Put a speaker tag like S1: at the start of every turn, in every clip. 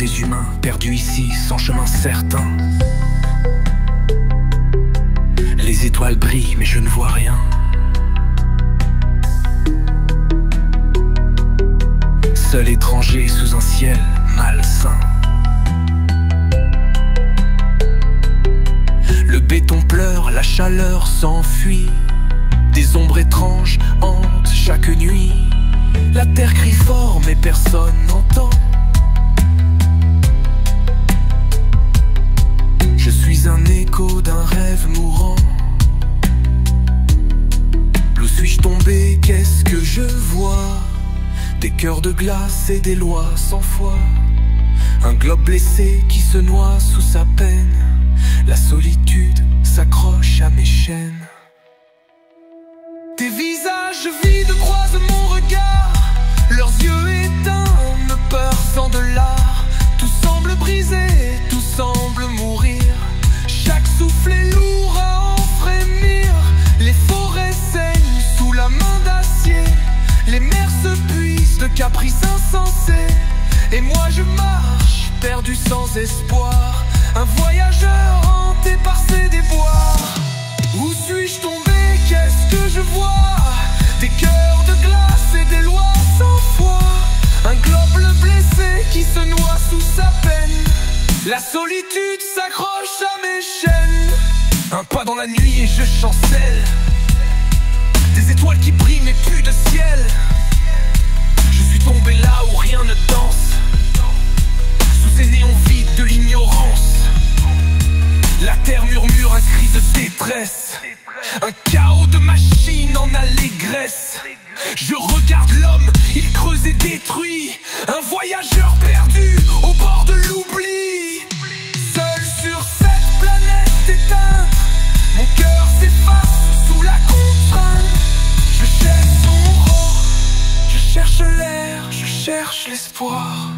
S1: des humains perdus ici sans chemin certain. Les étoiles brillent mais je ne vois rien. Seul étranger sous un ciel malsain. Le béton pleure, la chaleur s'enfuit. Des ombres étranges hantent chaque nuit. La terre crie fort mais personne n'entend. Je suis un écho d'un rêve mourant. Où suis-je tombé? Qu'est-ce que je vois? Des cœurs de glace et des lois sans foi. Un globe blessé qui se noie sous sa peine. La solitude s'accroche à mes chaînes. Tes visages vides croisent mon regard. Leurs yeux éteints me perçant de l'art. Tout semble brisé, tout semble mourir. Chaque souffle est lourd à en frémir. Les forêts saignent sous la main d'acier. Les mers se puisent de caprices insensés. Et moi je marche, perdu sans espoir. Un voyageur hanté par ses déboires. Où suis-je tombé? Qu'est-ce que je vois? Des cœurs de glace et des lois sans foi. Un globe blessé qui se noie sous sa peine. La solitude s'accroche à mes chaînes. Un pas dans la nuit et je chancelle. Des étoiles qui brillent mais plus de ciel. Je suis tombé là où rien ne danse. Sous ces néons vides de l'ignorance. La terre murmure un cri de détresse. Un chaos de machines en allégresse. Je regarde l'homme, il creuse et détruit. Un voyageur perdu au bord de l'oubli. Seul sur cette planète éteinte, mon cœur s'efface sous la contrainte. Je cherche son rang, je cherche l'air, je cherche l'espoir.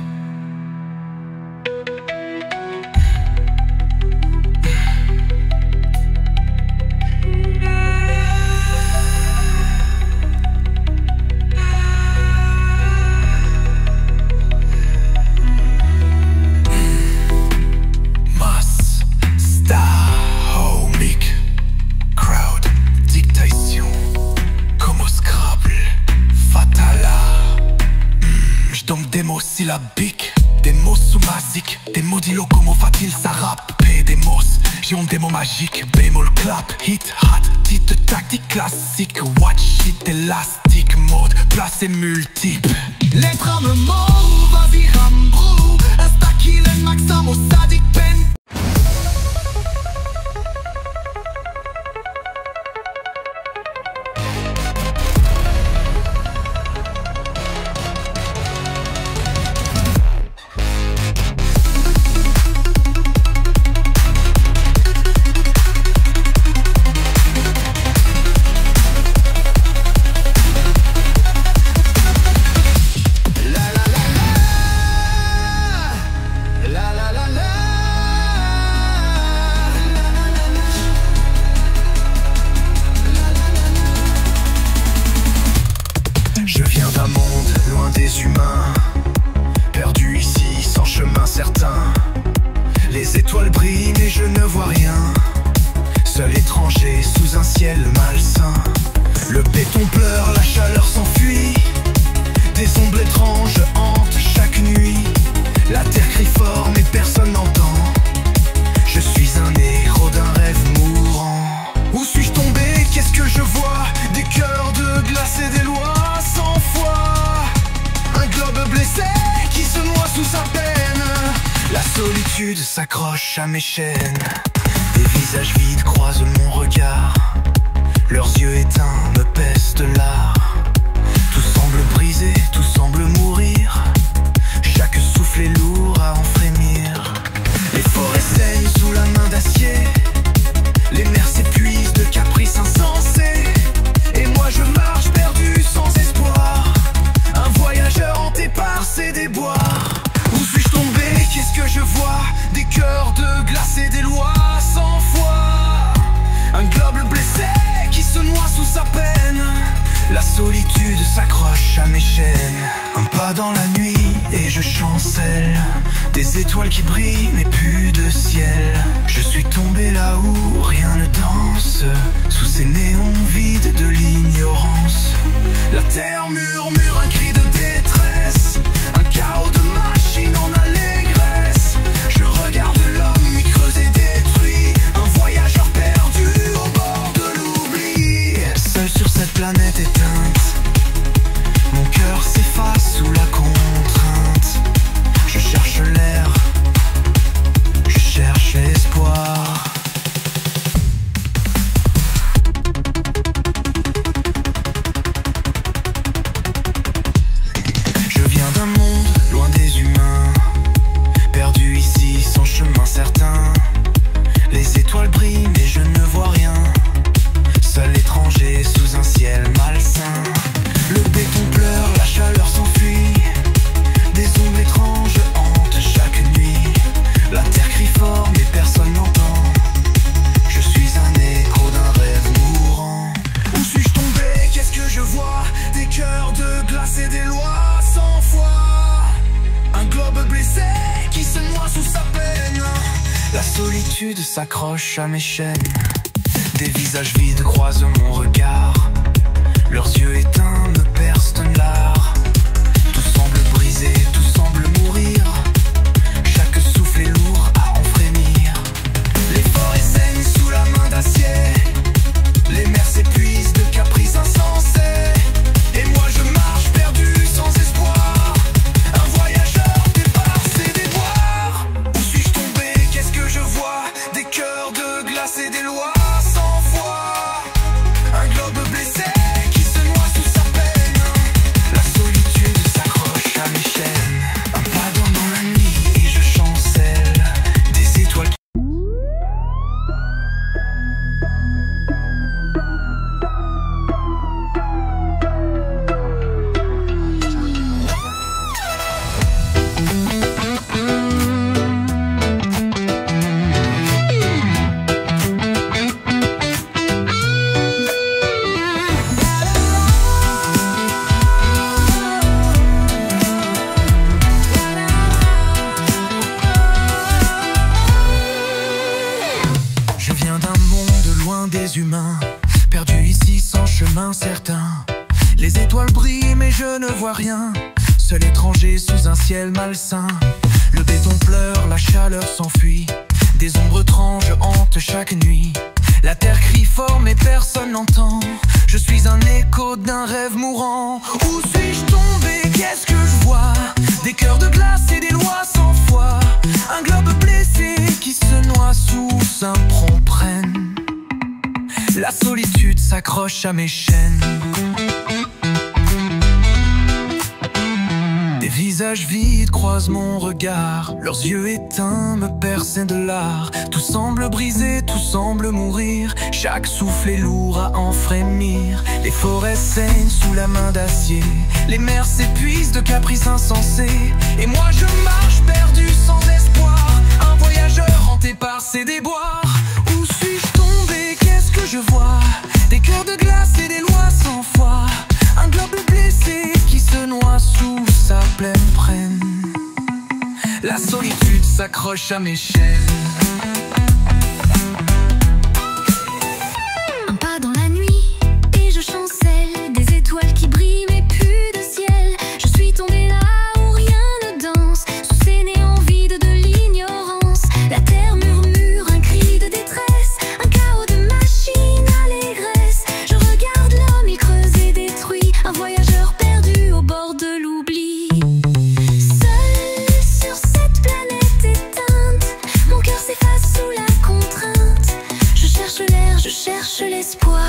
S1: Des mots syllabiques, des mots soumasiques, des maudits locomo fatil, ça rappe, des mots, j'ai des mots magiques, bémol clap, hit, hat, titre tactique classique, watch it, élastique, mode, placé multiple. L'être à me mort, vas-y rambrou, insta kill and maxamo sadique pen. Des humains perdus ici sans chemin certain. Les étoiles brillent mais je ne vois rien. Seul étranger sous un ciel malsain. Le béton pleure, la chaleur s'enfuit. Des ombres étranges hantent chaque nuit. La terre crie fort mais personne n'entend. Je suis un solitude s'accroche à mes chaînes. Des visages vides croisent mon regard. Leurs yeux éteints me pestent l'art. Tout semble brisé, tout semble mourir. Chaque souffle est lourd à en frémir. Les forêts saignent sous la main d'acier. Les mers s'épuisent de caprices insensés. Et moi je marche perdu sans espoir. Un voyageur hanté par ces déboires. Où suis-je tombé? Qu'est-ce que je vois? Des cœurs de glace et des lois sans foi. Un globe blessé qui se noie sous sa peine. La solitude s'accroche à mes chaînes. Un pas dans la nuit et je chancelle. Des étoiles qui brillent mais plus de ciel. Je suis tombé là où rien ne danse. Sous ces néons vides de l'ignorance. La terre murmure un cri de détresse. Un chaos de machines en allégresse. Je regarde l'homme lui creuser détruit. Un voyageur perdu au bord de l'oubli. Seul sur cette planète éteinte, mon cœur s'efface sous la contrainte. Je cherche l'air, je cherche l'espoir. Je viens d'un monde loin des humains, perdu ici sans chemin certain. Les étoiles brillent mais je ne vois rien. Seul étranger sous un ciel malsain. Le béton pleure, la chaleur s'enfuit. Des ombres étranges hantent chaque nuit. La terre crie fort mais personne n'entend. Je suis un écho d'un rêve mourant. Où suis-je tombé? Qu'est-ce que je vois? Des cœurs de glace et des lois sans foi. Un globe blessé qui se noie sous sa peine. La solitude s'accroche à mes chaînes. Des visages vides croisent mon regard. Leurs yeux éteints me percent l'art. Tout semble brisé, tout semble mourir. Chaque souffle est lourd à en frémir. Les forêts saignent sous la main d'acier. Les mers s'épuisent de caprices insensés. Et moi je marche perdu sans espoir. Un voyageur départ ses déboires. Où suis-je tombé? Qu'est-ce que je vois? Des cœurs de glace et des lois sans foi. Un globe blessé qui se noie sous sa peine. La solitude s'accroche à mes chaînes. Un pas dans la nuit et je chancelle. Des étoiles qui... Je viens d'un monde loin des humains, perdu ici sans chemin certain. Les étoiles brillent mais je ne vois rien. Seul étranger sous un ciel malsain. Le béton pleure, la chaleur s'enfuit. Des ombres étranges hantent chaque nuit. La terre crie fort mais personne n'entend. Je suis un écho d'un rêve mourant. Où suis-je tombé? Qu'est-ce que je vois? Des cœurs de glace et des lois sans foi. Un globe blessé qui se noie sous un promprenne. La solitude s'accroche à mes chaînes. Des visages vides croisent mon regard. Leurs yeux éteints me percent de l'art. Tout semble brisé, tout semble mourir. Chaque souffle est lourd à en frémir. Les forêts saignent sous la main d'acier. Les mers s'épuisent de caprices insensés. Et moi je marche perdu sans espoir. Un voyageur hanté par ses déboires. Où suis-je tombé? Qu'est-ce que je vois? Des cœurs de glace et des lois sans foi. Un globe blessé qui se noie sous sa pleine prenne. La solitude s'accroche à mes chaînes.
S2: Un pas dans la nuit et je chancelle. Des étoiles qui brillent mais plus de ciel. Je suis tombé là où rien ne danse. Sous ces néons vides de l'ignorance. La terre murmure un cri de détresse. Un chaos de machines allégresse. Je regarde l'homme, il creuse et détruit. Un voyageur perdu au bord de l'oubli. Seul sur cette planète éteinte, cherche l'espoir.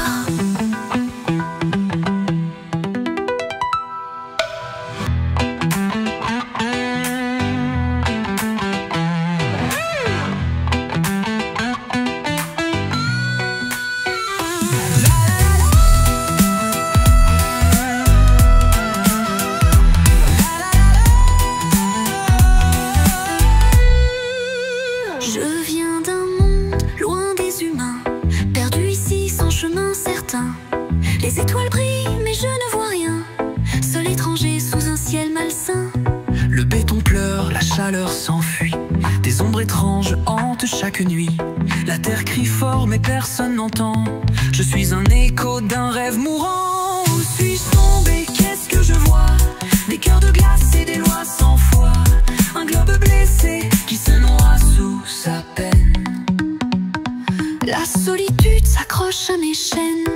S2: Je viens d'un monde loin des humains, perdu ici sans chemin certain. Les étoiles brillent mais je ne vois rien, seul étranger sous un ciel malsain.
S1: Le béton pleure, la chaleur s'enfuit, des ombres étranges hantent chaque nuit. La terre crie fort mais personne n'entend, je suis un écho d'un rêve mourant. Où suis-je tombé? Qu'est-ce que je vois? Des cœurs de glace et des lois sans foi, un globe blessé qui se noie sous sa peine.
S2: La solitude s'accroche à mes chaînes.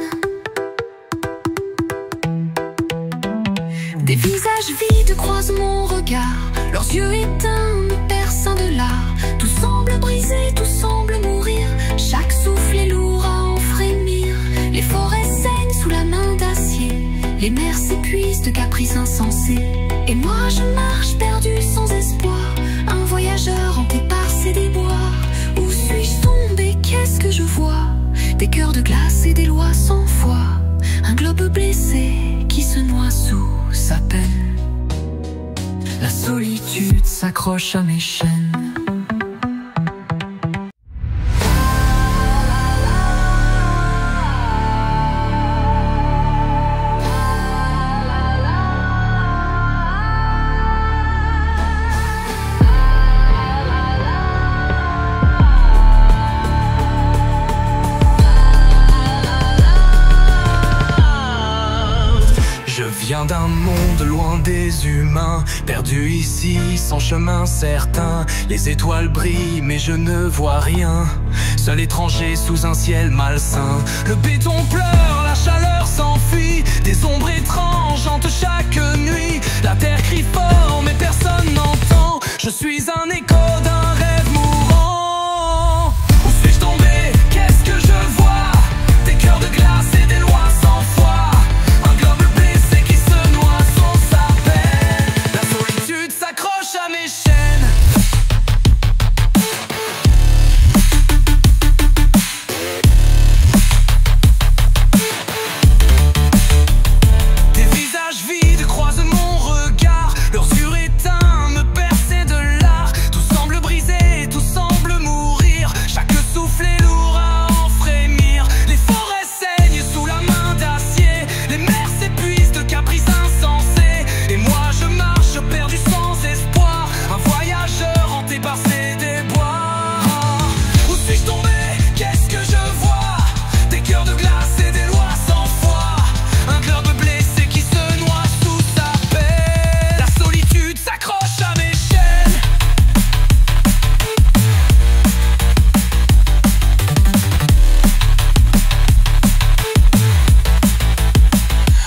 S2: Des visages vides croisent mon regard, leurs yeux éteints me percent un de l'art. Tout semble brisé, tout semble mourir, chaque souffle est lourd à en frémir. Les forêts saignent sous la main d'acier, les mers s'épuisent de caprices insensés. Et moi je marche perdu sans espoir, un voyageur hanté par ces déboires. Où suis-je tombé? Qu'est-ce que je vois? Des cœurs de glace et des lois sans foi, un globe blessé qui se noie sous sa peine.
S1: La solitude s'accroche à mes chaînes. Je viens d'un monde loin des humains, perdu ici sans chemin certain. Les étoiles brillent mais je ne vois rien, seul étranger sous un ciel malsain. Le béton pleure, la chaleur s'enfuit, des ombres étranges hantent chaque nuit. La terre crie fort mais personne n'entend, je suis un écho d'un rêve mourant. Où suis-je tombé? Qu'est-ce que je vois? Des cœurs de glace et des lois sans foi, un globe blessé qui se noie sous sa peine. La solitude s'accroche à mes chaînes. Des visages vides croisent mon regard, leurs yeux éteints me percent de l'art. Tout semble brisé, tout semble mourir, chaque souffle est lourd à en frémir. Les forêts saignent sous la main d'acier, les mers s'épuisent de caprices insensés. Et moi je marche perdu sans espoir, un voyageur hanté par ces déboires. Où suis-je tombé? Qu'est-ce que je vois? Des cœurs de glace et des lois sans foi, un globe blessé qui se noie sous sa peine. La solitude s'accroche à mes chaînes.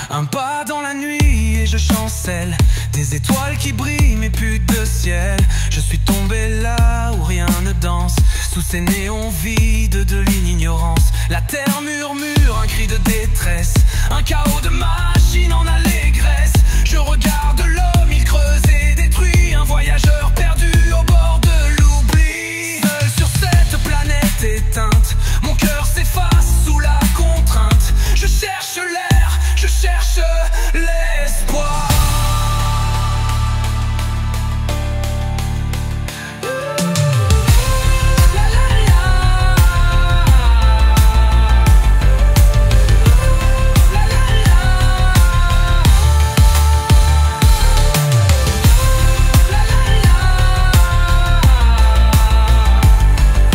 S1: Un pas dans la nuit et je chancelle, des étoiles qui brillent mais plus de ciel. Je suis tombé là où rien ne danse, sous ces néons vides de l'ignorance. La terre murmure un cri de détresse, un chaos de machines en allégresse. Je regarde l'homme, il creuse et détruit, un voyageur perdu au bord de l'oubli. Seul sur cette planète éteinte, mon cœur s'efface sous la contrainte. Je cherche l'air, je cherche l'espoir.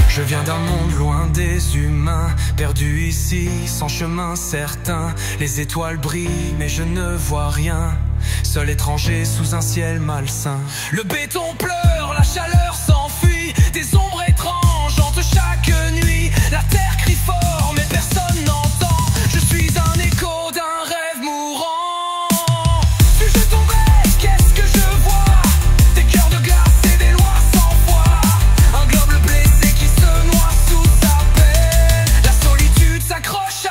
S1: Je viens d'un monde loin des humains, perdu ici sans chemin certain. Les étoiles brillent mais je ne vois rien, seul étranger sous un ciel malsain. Le béton pleure, la chaleur s'enfuit, des ombres étranges hantent chaque nuit. La terre crie fort mais personne n'entend, je suis un écho d'un rêve mourant. Suis-je tombé? Qu'est-ce que je vois? Des cœurs de glace et des lois sans foi, un globe blessé qui se noie sous sa peine. La solitude s'accroche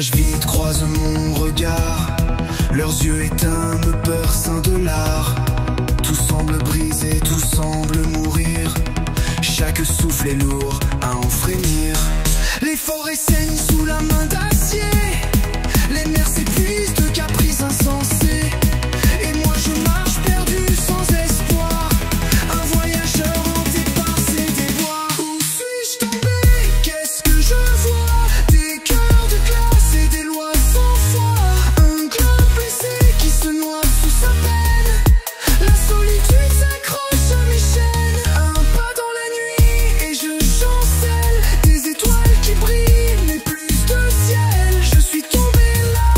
S1: visages vides croisent mon regard. Leurs yeux éteints me percent de l'art. Tout semble brisé, tout semble mourir. Chaque souffle est lourd à en frémir. Les forêts saignent sous la main d'acier. Les mers s'épuisent de caprices insensés. Et moi je marche perdu sans espoir. Un voyageur hanté par ses déboires. Où suis-je tombé? Qu'est-ce que je vois? Des cœurs de glace et des lois sans foi. Un globe blessé qui se noie sous sa peine. La solitude s'accroche à mes chaînes. Un pas dans la nuit et je chancelle. Des étoiles qui brillent mais plus de ciel. Je suis tombé là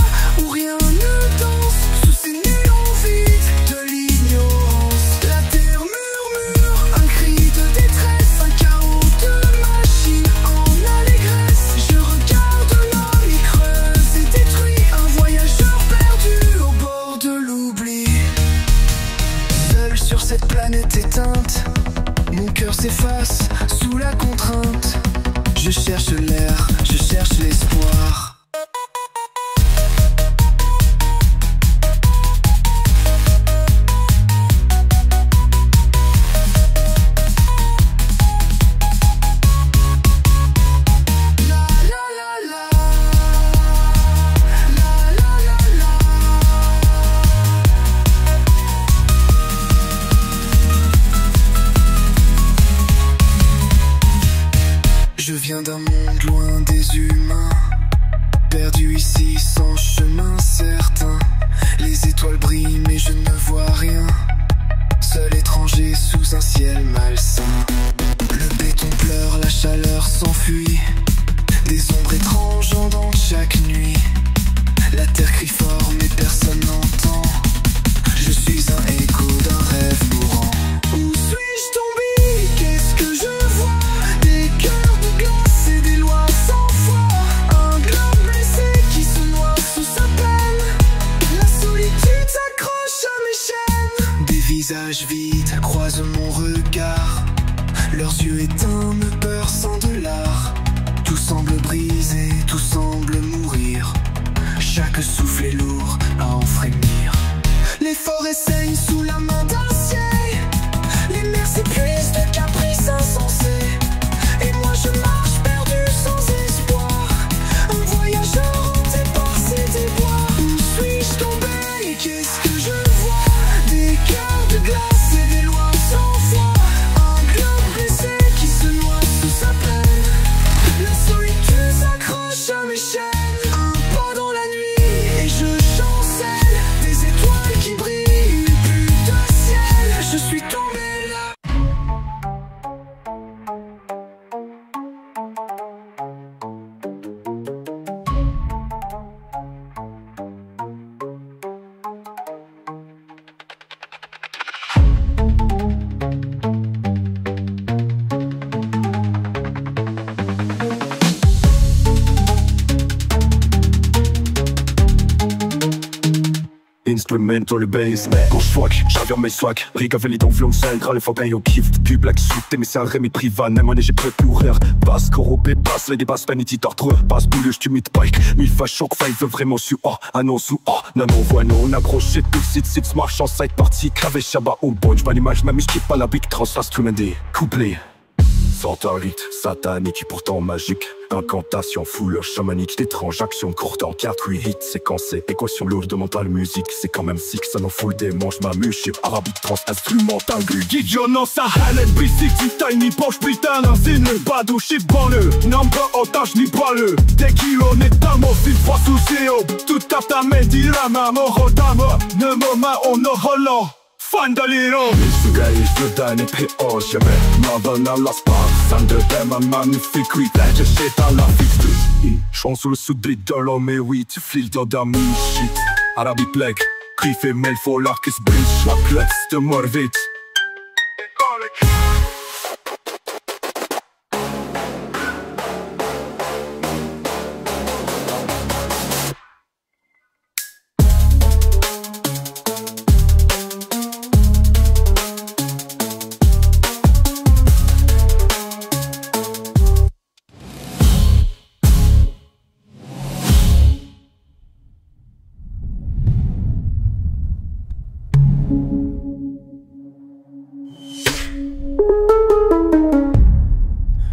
S1: où rien ne danse. Sous ces nuages vides de l'ignorance. La terre murmure un cri de détresse. Un chaos de machines en allégresse. Je regarde l'homme, il creuse et détruit. Un voyageur perdu au bord de l'oubli. Seul sur cette planète éteinte, mon cœur s'efface sous la contrainte. Je cherche l'air, je cherche l'espoir. La la la la, la la la la. Je viens d'un monde loin des humains, perdu ici sans chemin certain. Les étoiles brillent mais je ne vois rien. Seul étranger sous un ciel malsain. Le béton pleure, la chaleur s'enfuit. Des ombres étranges dans chaque nuit. La terre crie fort mais personne n'entend. Je suis un écho d'un rêve mourant. Où suis-je tombé? Qu'est-ce que je vois? Des cœurs de glace et des lois sans foi. Un globe blessé qui se noie sous sa peine. La solitude s'accroche à mes chaînes. Des visages vides croisent mon regard. Leurs yeux éteints me percent de l'art. Tout semble brisé, tout semble mourir. Chaque souffle est lourd à en frémir. Les forêts saignent sous la main d'acier. Les mers s'épuisent de caprices insensés. Et moi je marche perdu sans espoir. Un voyageur hanté par ses déboires. Où suis-je tombé? Qu'est-ce que je vois? Des cœurs de glace et des lois sans foi. Un globe blessé qui se noie sous sa peine. La solitude s'accroche à mes chaînes. Un pas dans la nuit et je chancelle. Des étoiles qui brillent, plus de ciel. Je suis tombé là.
S3: Instrumental bass, quand je swag, j'avère mes swag. Rigavelli dans flow, c'est gras, les fois ben yo kiff. Puis black suit, mais c'est un remit privat, même on est j'ai prêt pour rire. Basse, corrobé, basse, les débasses, vanity tartre. Basse, boule, j'tu mid bike. Mi fa choc, five, vraiment su, oh, annonce ou oh. Non, non, voilà, on accroché tout site, marche en side party. Cravé, chabat, au bon, j'vais l'image, même j'kiffe pas la big trans, l'instrument des couplets. Sortarit, satanique, pourtant magique. Incantation, fouleur chamanique, d'étranges actions courtes en 4 8 hits séquencés. Équation lourde mentale, musique, c'est quand même sick, ça n'en fout des manches, m'amuse, je arabique, trans, instrumental, Guidio, non, ça, Haled, B6, tiny, poche, putain, l'insigne, le badou, shit, banleux. Number, otage, ni baleux. Des kilos, netamo, fil, fois sous CEO. Tout tape ta main, dit la main, morotamo. Ne moment, on a Roland. Fandalino Suga je donne et PO jamais Madonna la spa San de thème un magnifique oui je shit à la fixe Chant sous le sous-brit de l'homme mais oui tu files dans ta mouche shit Arabi plague Cri fait mail faut l'arc is bridge La plex de Morvit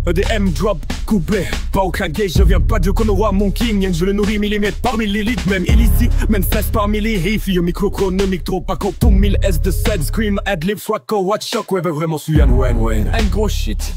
S3: EDM drop coupé, pas aucun gay, je viens pas de Konoha, mon king, je le nourris millimètre par millilitre, même illicite, même 16 par millihif, yo microchronomique, trop pas comme ton 1000 S de 7, scream, adlib, swacko, watch shock, ouais, vraiment suis un un gros shit.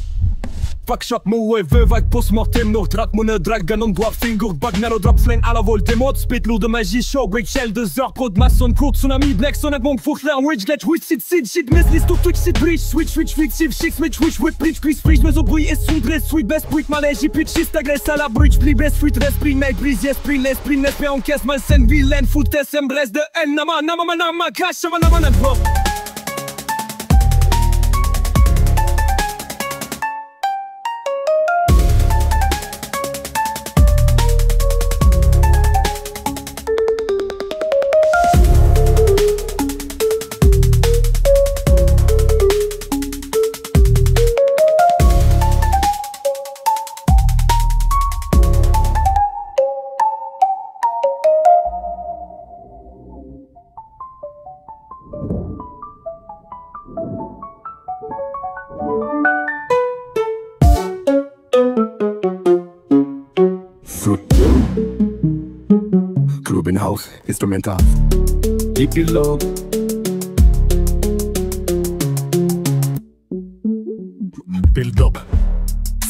S3: Fuck shop, moe, vague post-mortem, no track, mon dragon, on doit finger, bag, nano drop, slang à la volte, mode, spit, lourd de magie, show, break, shell, 2 heures, pro de maçon, pro, tsunami, black, son, bon, fourflair, rich, glitch, witch, shit, miss, list, tout, twitch, shit, bridge, switch, fictive, shit, switch, whip, bridge, freeze, mais au bruit, et sous, dress, sweet, best, quick, malais, j'y pitch, shit, agresse à la bridge, pli, best, fruit, esprit, mec, brise, esprit, l'esprit, l'esprit, encaisse, malsaine, vilaine, foot, SM, brest, de N, nama, cash, nama, drop. Club House, instrumental. Epilogue. Build up.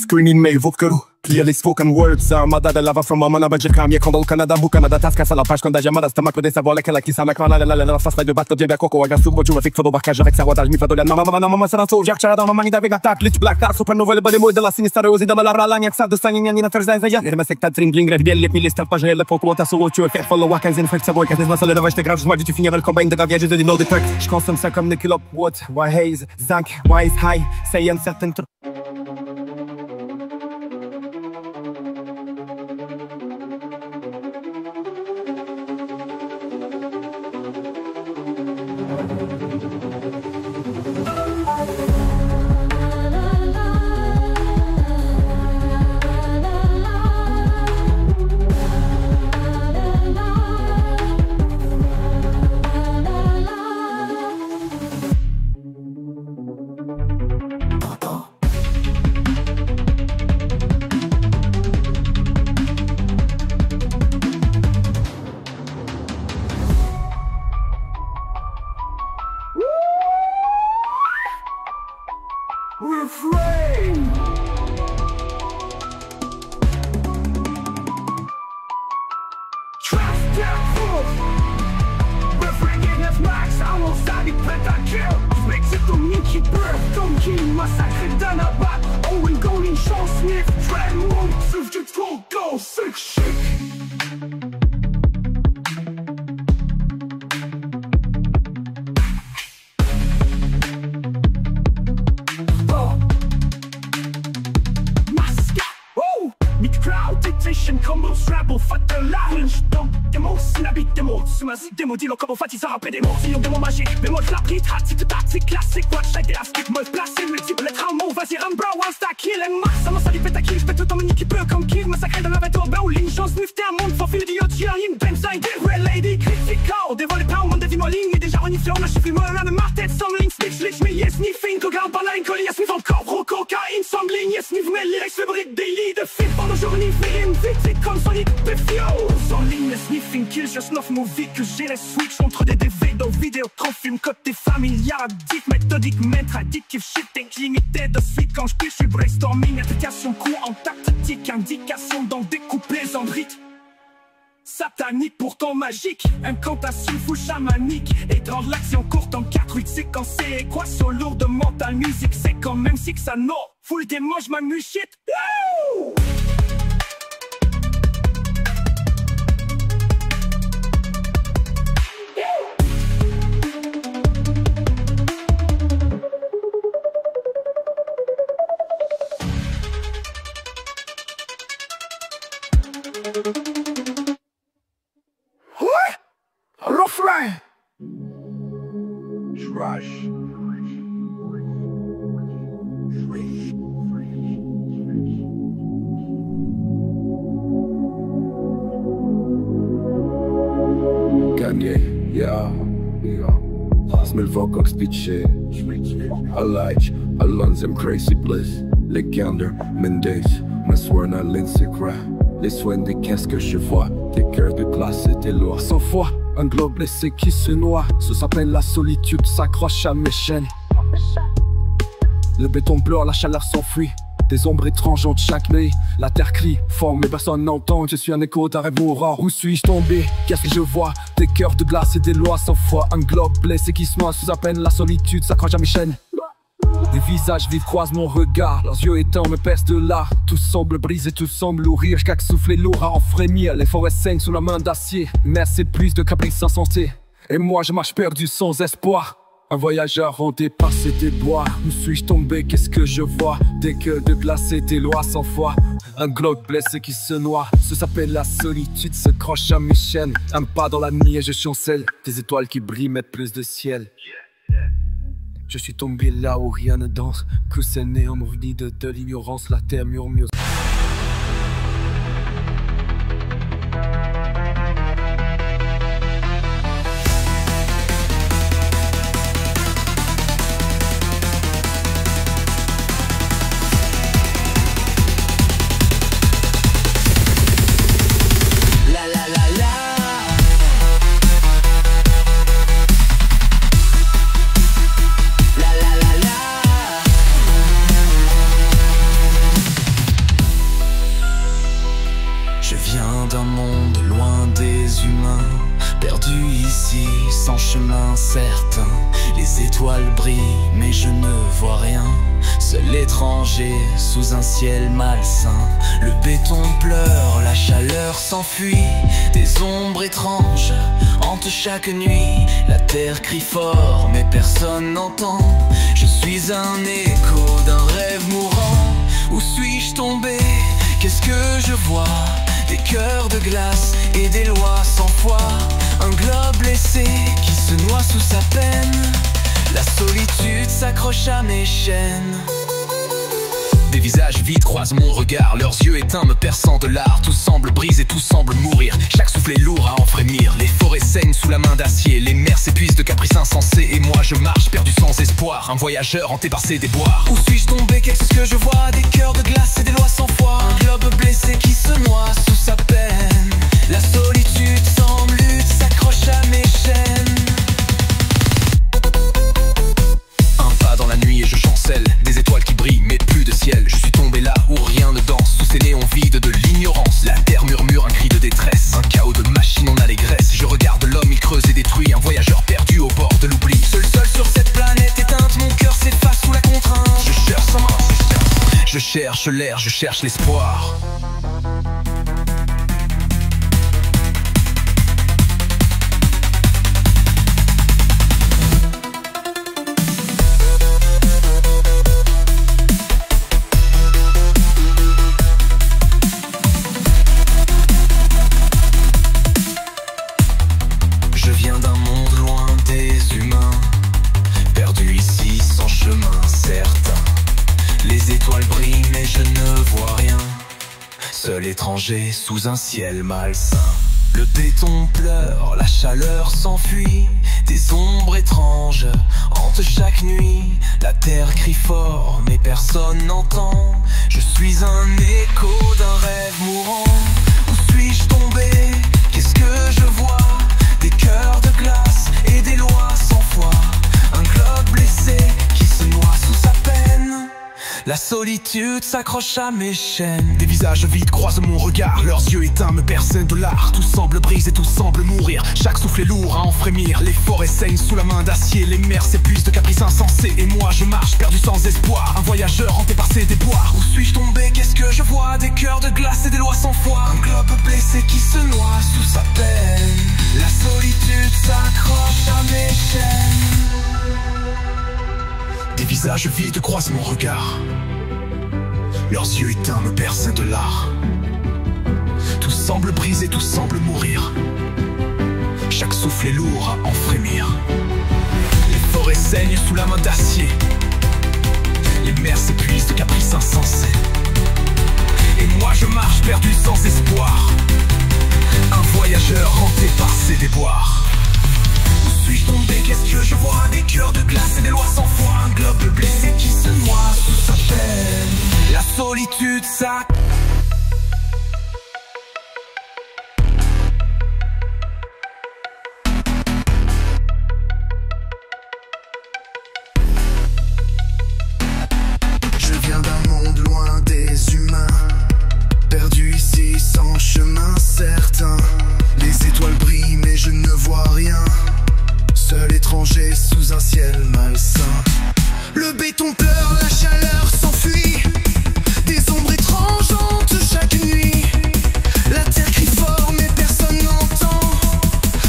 S3: Screening mail vocal. Clearly spoken words. Armada de lava from Mamana Bajeka. Mie Kondo Canada, Bukanada, Tasca, la page quand Dajamada, Stamak de savoir laquelle qui s'en a la face de battre bien Coco, Agasu, Bojo, avec Fodo Barcage avec sa wadage, Mifadola, Mama, Sanso, Jack Charada, Mamani David Attack, Lich Black Tar, Supernova, le mots de la sinistre aux idées de la Ralania, de Sanyan, Thursday, et secta Tringling, Rebel, les pilistes, page, le Poco, Tasso, tu fais follow Wakans in fact, Savoy, Katis, Masala, de Vache, grave, moi, tu finis le combine de gaviage de no detect. Je consomme ça comme Nickel Up, What, Why Haze, Zank, Why is High, say un certain truc. Refrain. Trust their proof. Refrain against max, alongside the pentakill. Makes it to Mickey Birth, Donkey, massacre d'un abat. Owen Golding, Sean Smith, Trend Moon, Surf du Troll, Go, Sick Shit. Combo Scrabble, fat de large. Donc, des mots, syllabiques, des mots. Sous-masie, des mots, dis-le comme Fatih, ça rappelle des mots. Sinon, des mots magiques, des mots de la bride, tactique, tactique, classique. Watch like des astiques, me placer, multiple lettres en mots. Vas-y, run, bro, one stack, kill and max. Ça m'a sali, pète à kill, j'pète tout en mini qui peut comme kill. Massacré dans la bête au bowling. Chance, nif, t'es un monde, for fil d'idiot, y'a une benzaï, des red lady, critical. Dévolé par un monde, des lignes, et déjà reniflé, on a chiffré, moi, la même tête, some links, snitch, lich, mais yes, sniffing, cogarde, balain, collier, sniff encore, gros cocaïne, some lignes, yes, sniff, mais lyrics, fabrique, daily, de film, pendant journée, film, vite, comme Sonic, sans ligne, sniffing, kill, je snuff movie que j'ai les switch entre des DVD, vidéo, trop film, côté familial, addict, méthodique, maître, addictif, shitting, limité de suite quand je suis brainstorming, application, coup en tactique, indication dans découpés en rythme. Satanique pourtant magique, incantation fou chamanique, et dans l'action courte en 4-8 séquencée, équation lourde mental, musique, c'est quand même si que ça no, full démon, j'm'amuse shit. Woo! Refrain. Trash. Kanye, yeah. Smell Vocox bitch shit. I like Alonzo crazy bliss. Legander, Mendes, Maswarna, Lindsay Graham. Les soins des qu'est-ce que je vois, des cœurs de glace et des lois. Sans foi, un globe blessé qui se noie. Ça s'appelle la solitude, s'accroche à mes chaînes. Le béton pleure, la chaleur s'enfuit. Des ombres étranges ont chaque nuit. La terre crie, fort mais personne n'entend. Je suis un écho d'un rêve mourant. Où suis-je tombé? Qu'est-ce que je vois? Des cœurs de glace et des lois sans foi. Un globe blessé qui se noie sous à peine. La solitude s'accroche à mes chaînes. Des visages vifs croisent mon regard. Leurs yeux éteints me percent de là. Tout semble brisé, tout semble lourd. Chaque souffle est lourd à en frémir. Les forêts saignent sous la main d'acier. Mais c'est plus de caprices insensés. Et moi je marche perdu sans espoir. Un voyageur en dépassé des bois. Où suis-je tombé? Qu'est-ce que je vois? Des cœurs de glace et des lois sans foi. Un globe blessé qui se noie. Ça s'appelle la solitude, se croche à mes chaînes. Un pas dans la nuit et je chancelle. Des étoiles qui brillent mettent plus de ciel. Je suis tombé là où rien ne danse. Que c'est né en ovni de l'ignorance. La terre murmure.
S1: Je viens d'un monde loin des humains, perdu ici sans chemin certain. Les étoiles brillent mais je ne vois rien, seul étranger sous un ciel malsain. Le béton pleure, la chaleur s'enfuit, des ombres étranges hantent chaque nuit. La terre crie fort mais personne n'entend, je suis un écho d'un rêve mourant. Où suis-je tombé? Qu'est-ce que je vois? Des cœurs de glace et des lois sans foi. Un globe blessé qui se noie sous sa peine. La solitude s'accroche à mes chaînes. Des visages vides croisent mon regard. Leurs yeux éteints me perçant de l'art. Tout semble brisé, tout semble mourir. Chaque souffle est lourd à en frémir. Les forêts saignent sous la main d'acier. Les mers s'épuisent de caprices insensés. Et moi je marche perdu sans espoir. Un voyageur hanté par ses déboires. Où suis-je tombé? Qu'est-ce que je vois? Des cœurs de glace et des lois sans foi. Un globe blessé qui se noie sous sa peine. La solitude sans lutte s'accroche à mes chaînes. Un pas dans la nuit et je chancelle. Des étoiles qui brillent mais plus de ciel. Je suis tombé là où rien ne danse, sous ces néons vides de l'ignorance. La terre murmure un cri de détresse, un chaos de machines en allégresse. Je regarde l'homme, il creuse et détruit. Un voyageur perdu au bord de l'oubli. Seul sur cette planète éteinte, mon cœur s'efface sous la contrainte. Je cherche l'air, je cherche l'espoir. Je viens d'un monde loin des humains, perdu ici sans chemin certain. Les étoiles brillent mais je ne vois rien, seul étranger sous un ciel malsain. Le béton pleure, la chaleur s'enfuit, des ombres étranges hantent chaque nuit. La terre crie fort mais personne n'entend, je suis un écho d'un rêve mourant. Où suis-je tombé? Qu'est-ce que je vois? Des cœurs de glace et des lois sans foi. Un globe blessé qui se noie sous sa peine. La solitude s'accroche à mes chaînes. Des visages vides croisent mon regard. Leurs yeux éteints me percent de l'art. Tout semble brisé, tout semble mourir. Chaque souffle est lourd à en frémir. Les forêts saignent sous la main d'acier. Les mers s'épuisent de caprices insensés. Et moi je marche perdu sans espoir. Un voyageur hanté par ses déboires. Où suis-je tombé? Qu'est-ce que je vois? Des cœurs de glace et des lois sans foi. Un globe blessé qui se noie sous sa peine. La solitude s'accroche à mes chaînes. Des visages vides croisent mon regard. Leurs yeux éteints me percent de l'art. Tout semble brisé, tout semble mourir. Chaque souffle est lourd à en frémir. Les forêts saignent sous la main d'acier. Les mers s'épuisent de caprices insensés. Et moi je marche perdu sans espoir. Un voyageur hanté par ses déboires. Où suis-je tombé? Qu'est-ce que je vois? Des cœurs de glace et des lois sans foi. Un globe blessé qui se noie sous sa peine. solitude, ça.
S4: Je viens d'un monde loin des humains, perdu ici sans chemin certain. Les étoiles brillent mais je ne vois rien, seul étranger sous un ciel malsain. Le béton pleure, la chaleur s'enfuit, des ombres étranges hantent chaque nuit. La terre crie fort mais personne n'entend,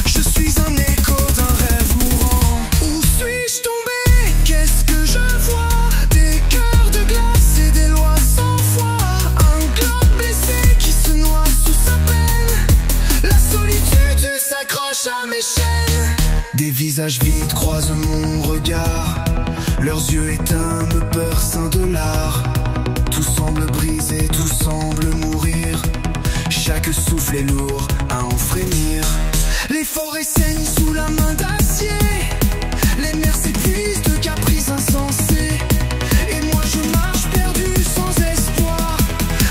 S4: je suis un écho d'un rêve mourant. Où suis-je tombé? Qu'est-ce que je vois? Des cœurs de glace et des lois sans foi, un globe blessé qui se noie sous sa peine. La solitude s'accroche à mes chaînes. Des visages vides croisent mon regard, leurs yeux éteints me percent de l'art. Tout semble brisé, tout semble mourir, chaque souffle est lourd à en frémir. Les forêts saignent sous la main d'acier, les mers s'épuisent de caprices insensés. Et moi je marche perdu sans espoir,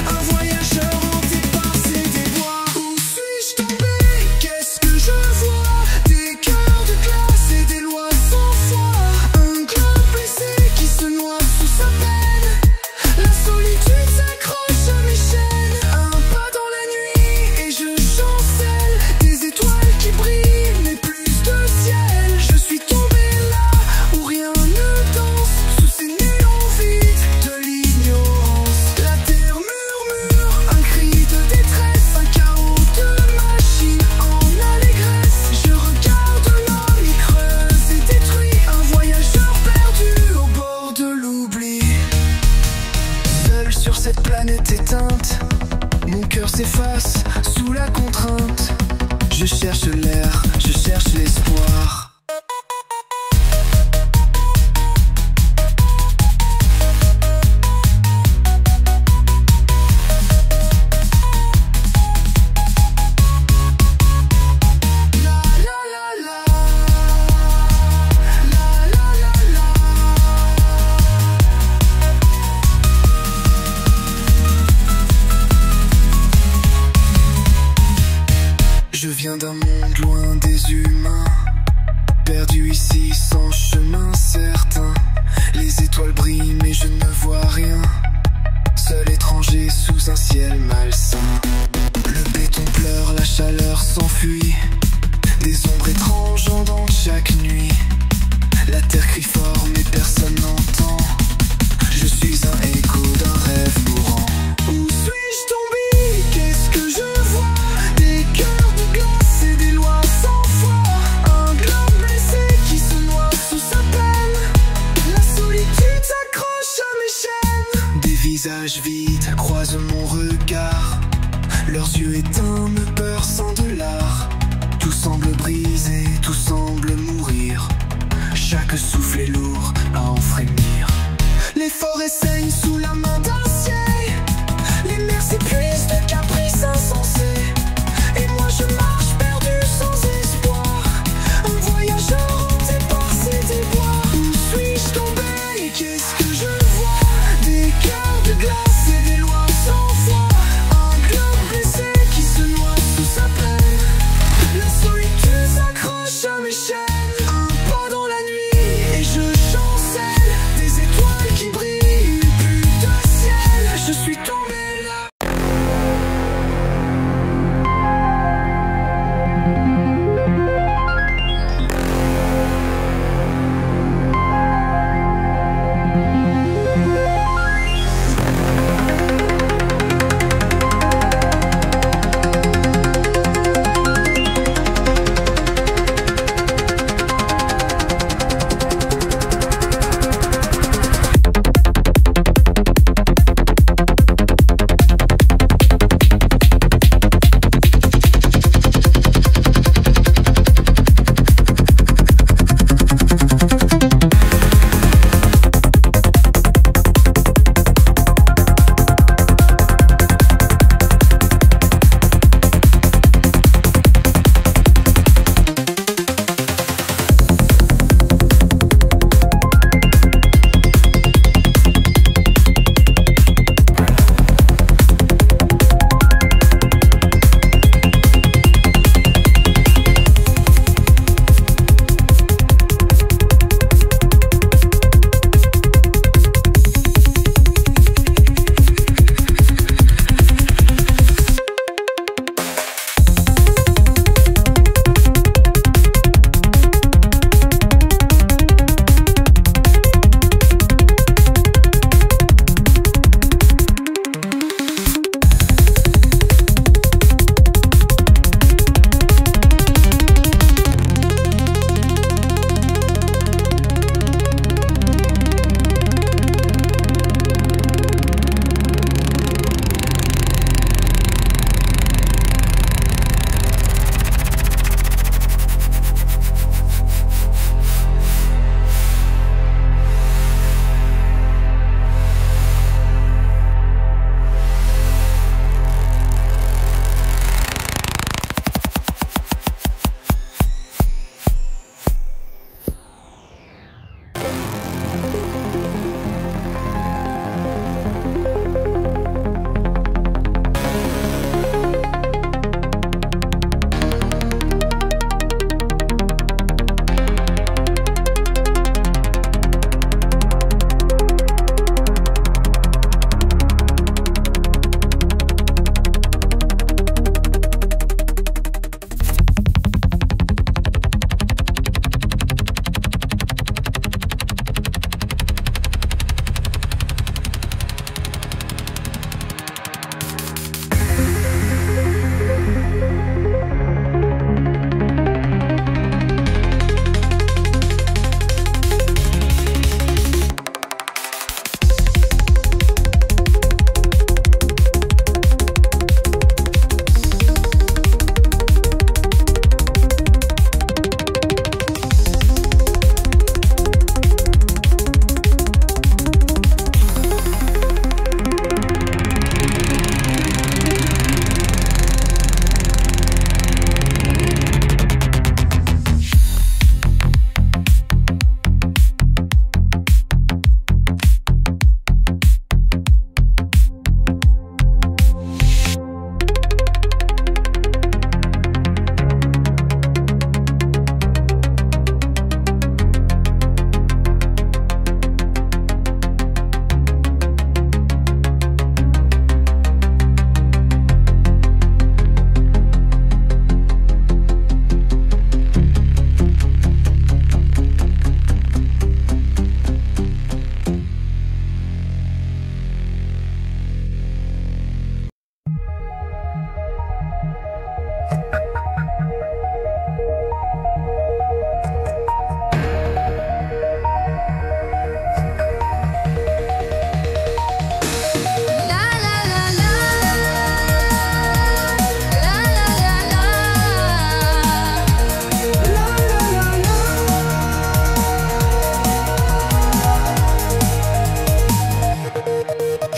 S4: un voyageur hanté par ces déboires. Où suis-je tombé? Qu'est-ce que je vois? Des cœurs de glace et des lois sans foi, un globe blessé qui se noie sous sa peine. La solitude s'accroche à mes chaînes. Un pas dans la nuit et je chancelle, des étoiles qui brillent mais plus de ciel. Je suis tombé là où rien ne danse, sous ces néons vides de l'ignorance. La terre murmure un cri de détresse, un chaos de machines en allégresse. Je regarde l'homme, il creuse et détruit, un voyageur perdu au bord de l'oubli. Seul sur cette planète éteinte, mon cœur s'efface sous la contrainte. Je cherche l'air, je cherche l'espoir. La la la la, la la la la. Je viens d'un monde loin des humains, perdu ici sans chemin certain. Les étoiles brillent mais je ne vois rien, seul étranger sous un ciel malsain. Le béton pleure, la chaleur s'enfuit, des ombres étranges dans chaque nuit. La terre crie fort mais personne n'entend, je suis un écho d'un rêve mourant. Où suis-je tombé? Qu'est-ce que je vois? Des cœurs de glace et des lois sans foi, un globe blessé qui se noie sous sa peine. La solitude s'accroche à mes chaînes. Des visages vides croisent mon regard, leurs yeux éteints me percent de l'art. Tout semble brisé, tout semble mourir, chaque souffle est lourd à en frémir. Les forêts saignent sous la main d'acier, les mers s'épuisent de caprices insensés. Et moi je marche perdu sans espoir, un voyageur hanté par ces déboires. Où suis-je tombé? Qu'est-ce que je vois? Des cœurs de glace et des lois sans foi, un globe blessé qui se noie sous sa peine. La solitude s'accroche à mes chaînes. Un pas dans la nuit et je chancelle, des étoiles qui brillent, plus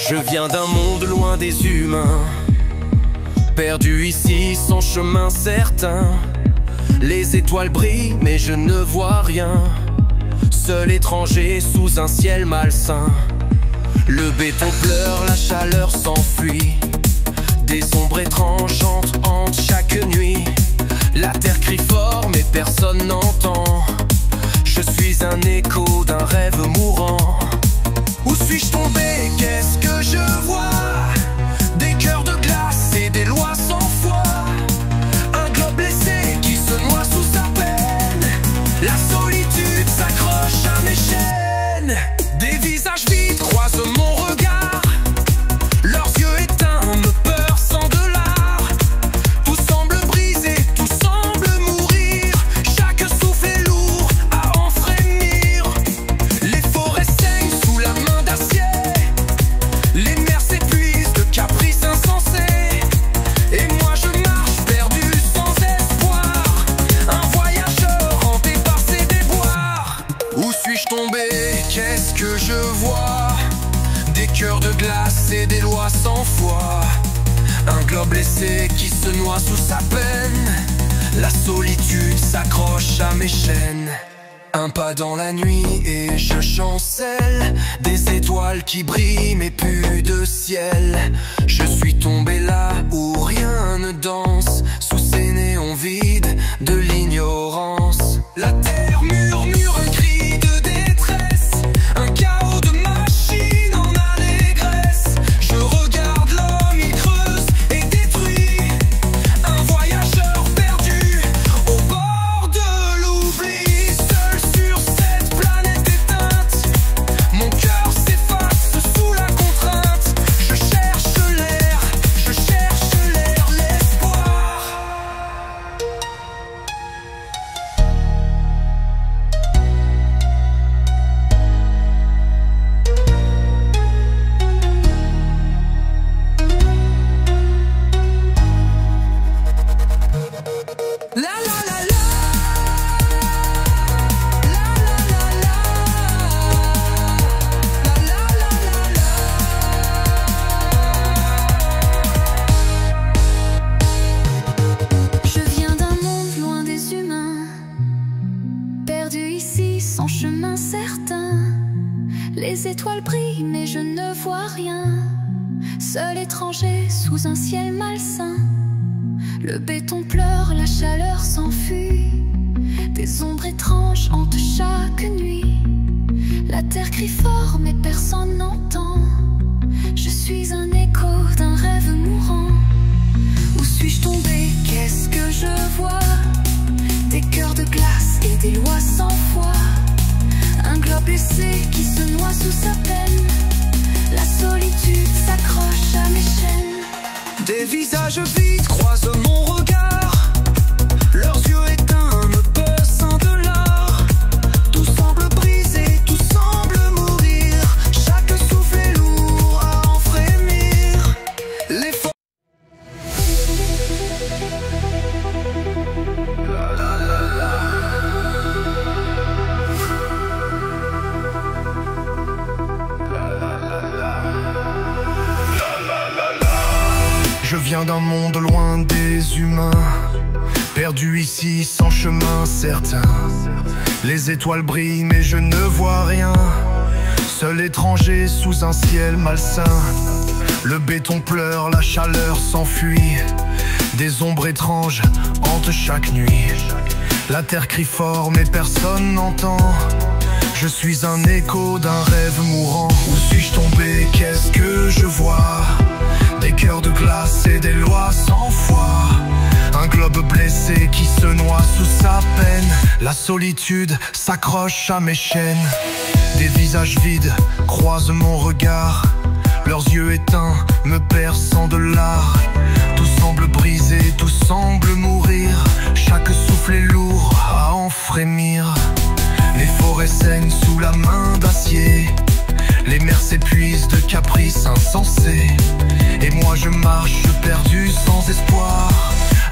S1: Je viens d'un monde loin des humains, perdu ici sans chemin certain. Les étoiles brillent mais je ne vois rien, seul étranger sous un ciel malsain. Le béton pleure, la chaleur s'enfuit, des ombres étranges hantent chaque nuit. La terre crie fort mais personne n'entend, je suis un écho d'un rêve mourant. Où suis-je tombé? Qu'est-ce que je vois? Des cœurs de glace et des lois sans foi, un globe blessé qui se noie sous sa peine. La solitude s'accroche à mes chaînes. Des visages vides croisent mon regard, leurs yeux éteints me peur sans de l'art. Tout semble brisé, tout semble mourir, chaque souffle est lourd à en frémir. Les forêts saignent sous la main d'acier, les mers s'épuisent de caprices insensés. Et moi je marche perdu sans espoir, un voyageur hanté par ses déboires. Où suis-je tombé? Qu'est-ce que je vois? Des cœurs de glace et des lois sans foi, un globe blessé qui se noie sous sa peine. La solitude s'accroche à mes chaînes. Un pas dans la nuit et je chancelle, des étoiles qui brillent mais plus de ciel. Je suis tombé là où rien ne danse, sous ces néons vides de l'ignorance. La terre murmure un cri de détresse, un chaos de machines en allégresse. Je regarde l'homme, il creuse et détruit, un voyageur perdu au bord de l'oubli. Seul sur cette planète éteinte, mon cœur s'efface sous la contrainte. Je cherche l'air, l'espoir. La la la la, la la la la, la la la la.
S2: Je viens d'un monde loin des humains, perdu ici sans chemin certain. Les étoiles brillent mais je ne vois rien, seul étranger sous un ciel malsain. Le béton pleure, la chaleur s'enfuit, des ombres étranges hantent chaque nuit. La terre crie fort mais personne n'entend, je suis un écho d'un rêve mourant. Où suis-je tombé? Qu'est-ce que je vois? Des cœurs de glace et des lois sans foi, un globe blessé qui se noie sous sa peine. La solitude s'accroche à mes chaînes.
S1: Des visages vides croisent mon regard, leurs yeux éteints me pesent sans de l'art. Tout semble brisé, tout semble mourir, chaque souffle est lourd à en frémir. Les
S4: Je viens d'un monde loin des humains, perdu ici sans chemin certain. Les étoiles brillent mais je ne vois rien, seul étranger sous un ciel malsain. Le béton pleure, la chaleur s'enfuit, des ombres étranges hantent chaque nuit. La terre crie fort mais personne n'entend, je suis un écho d'un rêve mourant. Où suis-je tombé? Qu'est-ce que je vois? Des cœurs de glace et des lois sans foi, un globe blessé qui se noie sous sa peine. La solitude s'accroche à mes chaînes. Des visages vides croisent mon regard, leurs yeux éteints me perçant de l'art. Tout semble brisé, tout semble mourir, chaque souffle est lourd à en frémir. Les forêts saignent sous la main d'acier, les mers s'épuisent de caprices insensés. Et moi je marche perdu sans espoir,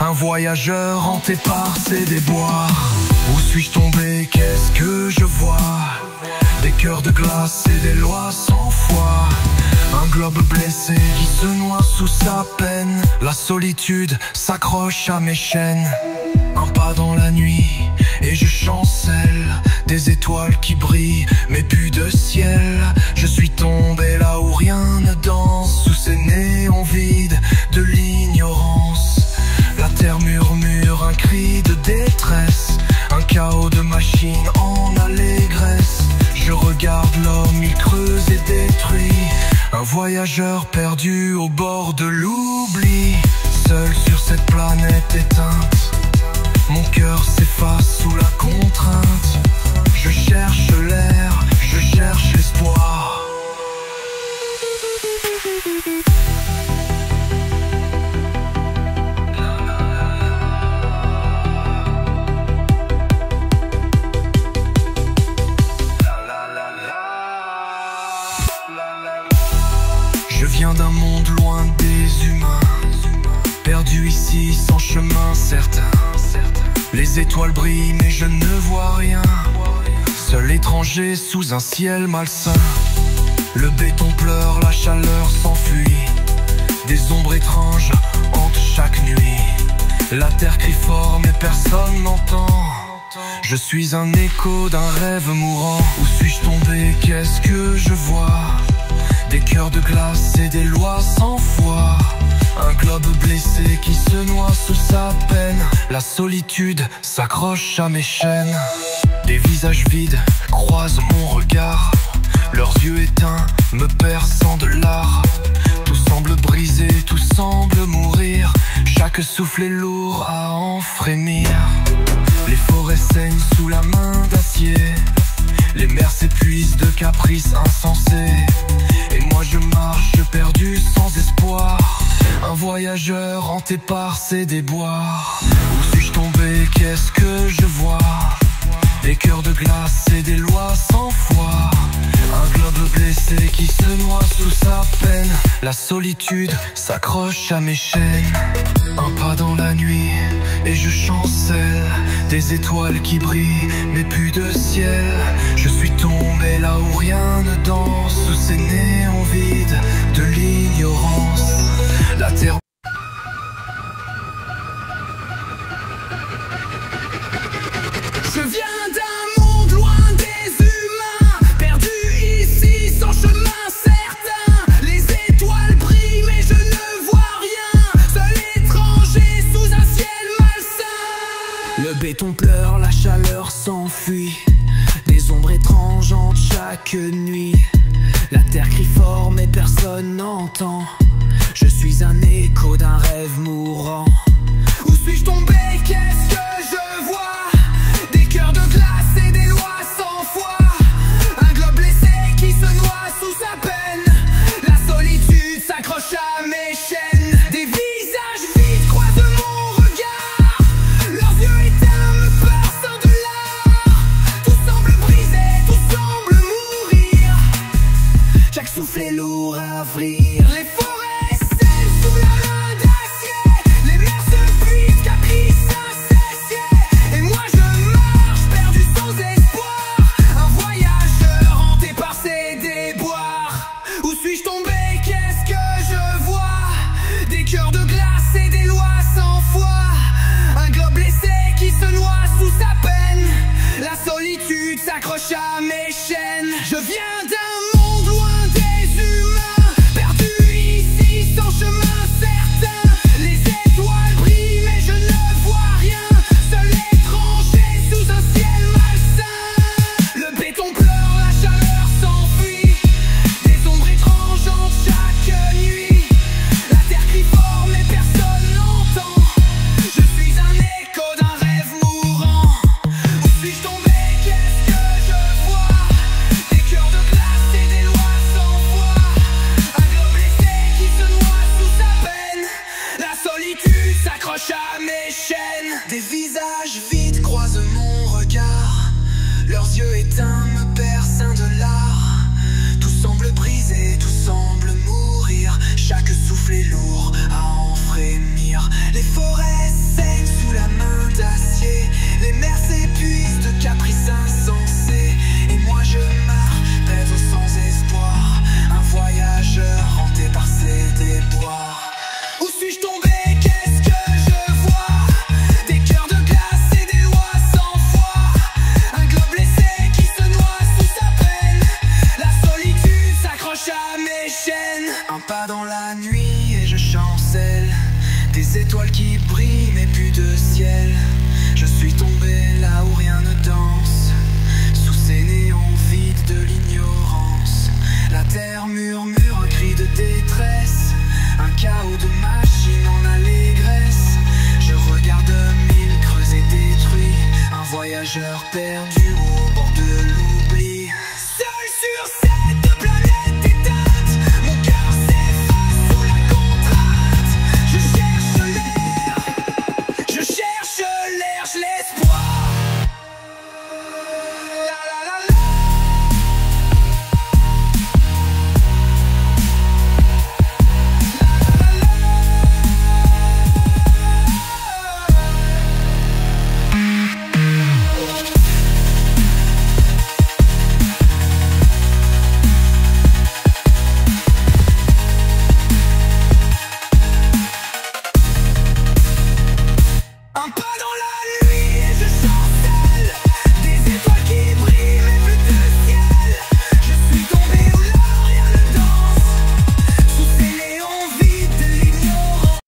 S4: un voyageur hanté par ses déboires. Où suis-je tombé? Qu'est-ce que je vois? Des cœurs de glace et des lois sans foi, un globe
S1: sous sa peine. La solitude s'accroche à mes chaînes. Un pas dans la nuit et je chancelle. Des étoiles qui brillent mais plus de ciel. Je suis tombé là où rien ne danse, sous ces néons vides de l'ignorance. La terre murmure un cri de détresse, un chaos de machines en allégresse. Je regarde l'homme, il creuse et détruit. Un voyageur perdu au bord de l'oubli. Seul sur cette planète éteinte, mon cœur s'efface sous la contrainte. Je cherche l'air, je cherche l'espoir. Je viens d'un monde loin des humains, perdu ici sans chemin certain. Les étoiles brillent mais je ne vois rien, seul étranger sous un ciel malsain. Le béton pleure, la chaleur s'enfuit, des ombres étranges hantent chaque nuit. La terre crie fort mais personne n'entend. Je suis un écho d'un rêve mourant. Où suis-je tombé, qu'est-ce que je vois? Des cœurs de glace et des lois sans foi. Un globe blessé qui se noie sous sa peine. La solitude s'accroche à mes chaînes. Des visages vides croisent mon regard. Leurs yeux éteints me perçant de l'art. Tout semble brisé, tout semble mourir. Chaque souffle est lourd à en frémir. Les forêts saignent sous la main d'acier. Les mers s'épuisent de caprices insensés. Et moi je marche perdu sans espoir, un voyageur hanté par ses déboires. Où suis-je tombé, qu'est-ce que je vois? Des cœurs de glace et des lois sans foi. Un globe blessé qui se noie sous sa peine. La solitude s'accroche à mes chaînes. Un pas dans la nuit et je chancelle. Des étoiles qui brillent mais plus de ciel. Je suis tombé là où rien ne danse, sous ces néons vides de l'ignorance. La terre.
S5: Je viens d'un monde loin des humains, perdu ici sans chemin certain. Les étoiles brillent mais je ne vois rien, seul étranger sous un ciel malsain.
S1: Le béton pleure, la chaleur s'enfuit, des ombres étranges hantent chaque nuit. La terre crie fort mais personne n'entend. Je suis un écho d'un rêve mourant.
S5: Où suis-je tombé, qu'est-ce que je vois? Des cœurs de glace et des lois sans foi. Un globe blessé qui se noie sous sa peine. La solitude s'accroche à mes chaînes. Des visages vides croisent mon regard. Leurs yeux éteints me perçant de l'art. Tout semble brisé, tout semble mourir. Chaque souffle est lourd à ouvrir. Les forêts saignent sous la main d'acier. Les mers se puisent, caprices insatiés. Et moi je marche perdu sans espoir, un voyageur hanté par ses déboires. Où suis-je tombé, qu'est-ce que je vois? Des cœurs de glace et des lois sans foi. Un globe blessé qui se noie sous sa peine. La solitude s'accroche à mes chaînes. Je viens d'un monde loin des humains, perdu ici chaînes. Un pas dans la nuit et je chancelle. Des étoiles qui brillent mais plus de ciel. Je suis tombé là où rien ne danse, sous ces néons vides de l'ignorance. La terre murmure un cri de détresse, un chaos de machines en allégresse. Je regarde mille creusets détruits, un voyageur perdu au bord de l'oubli. Seul sur cette planète éteinte, mon cœur s'efface sous la contrainte. Je cherche l'air, je l'espoir. La la la la. Un pas dans la nuit et je chancelle. Des étoiles qui brillent mais plus de ciel. Je suis tombé où là rien ne danse, sous ces néons vides de l'ignorance.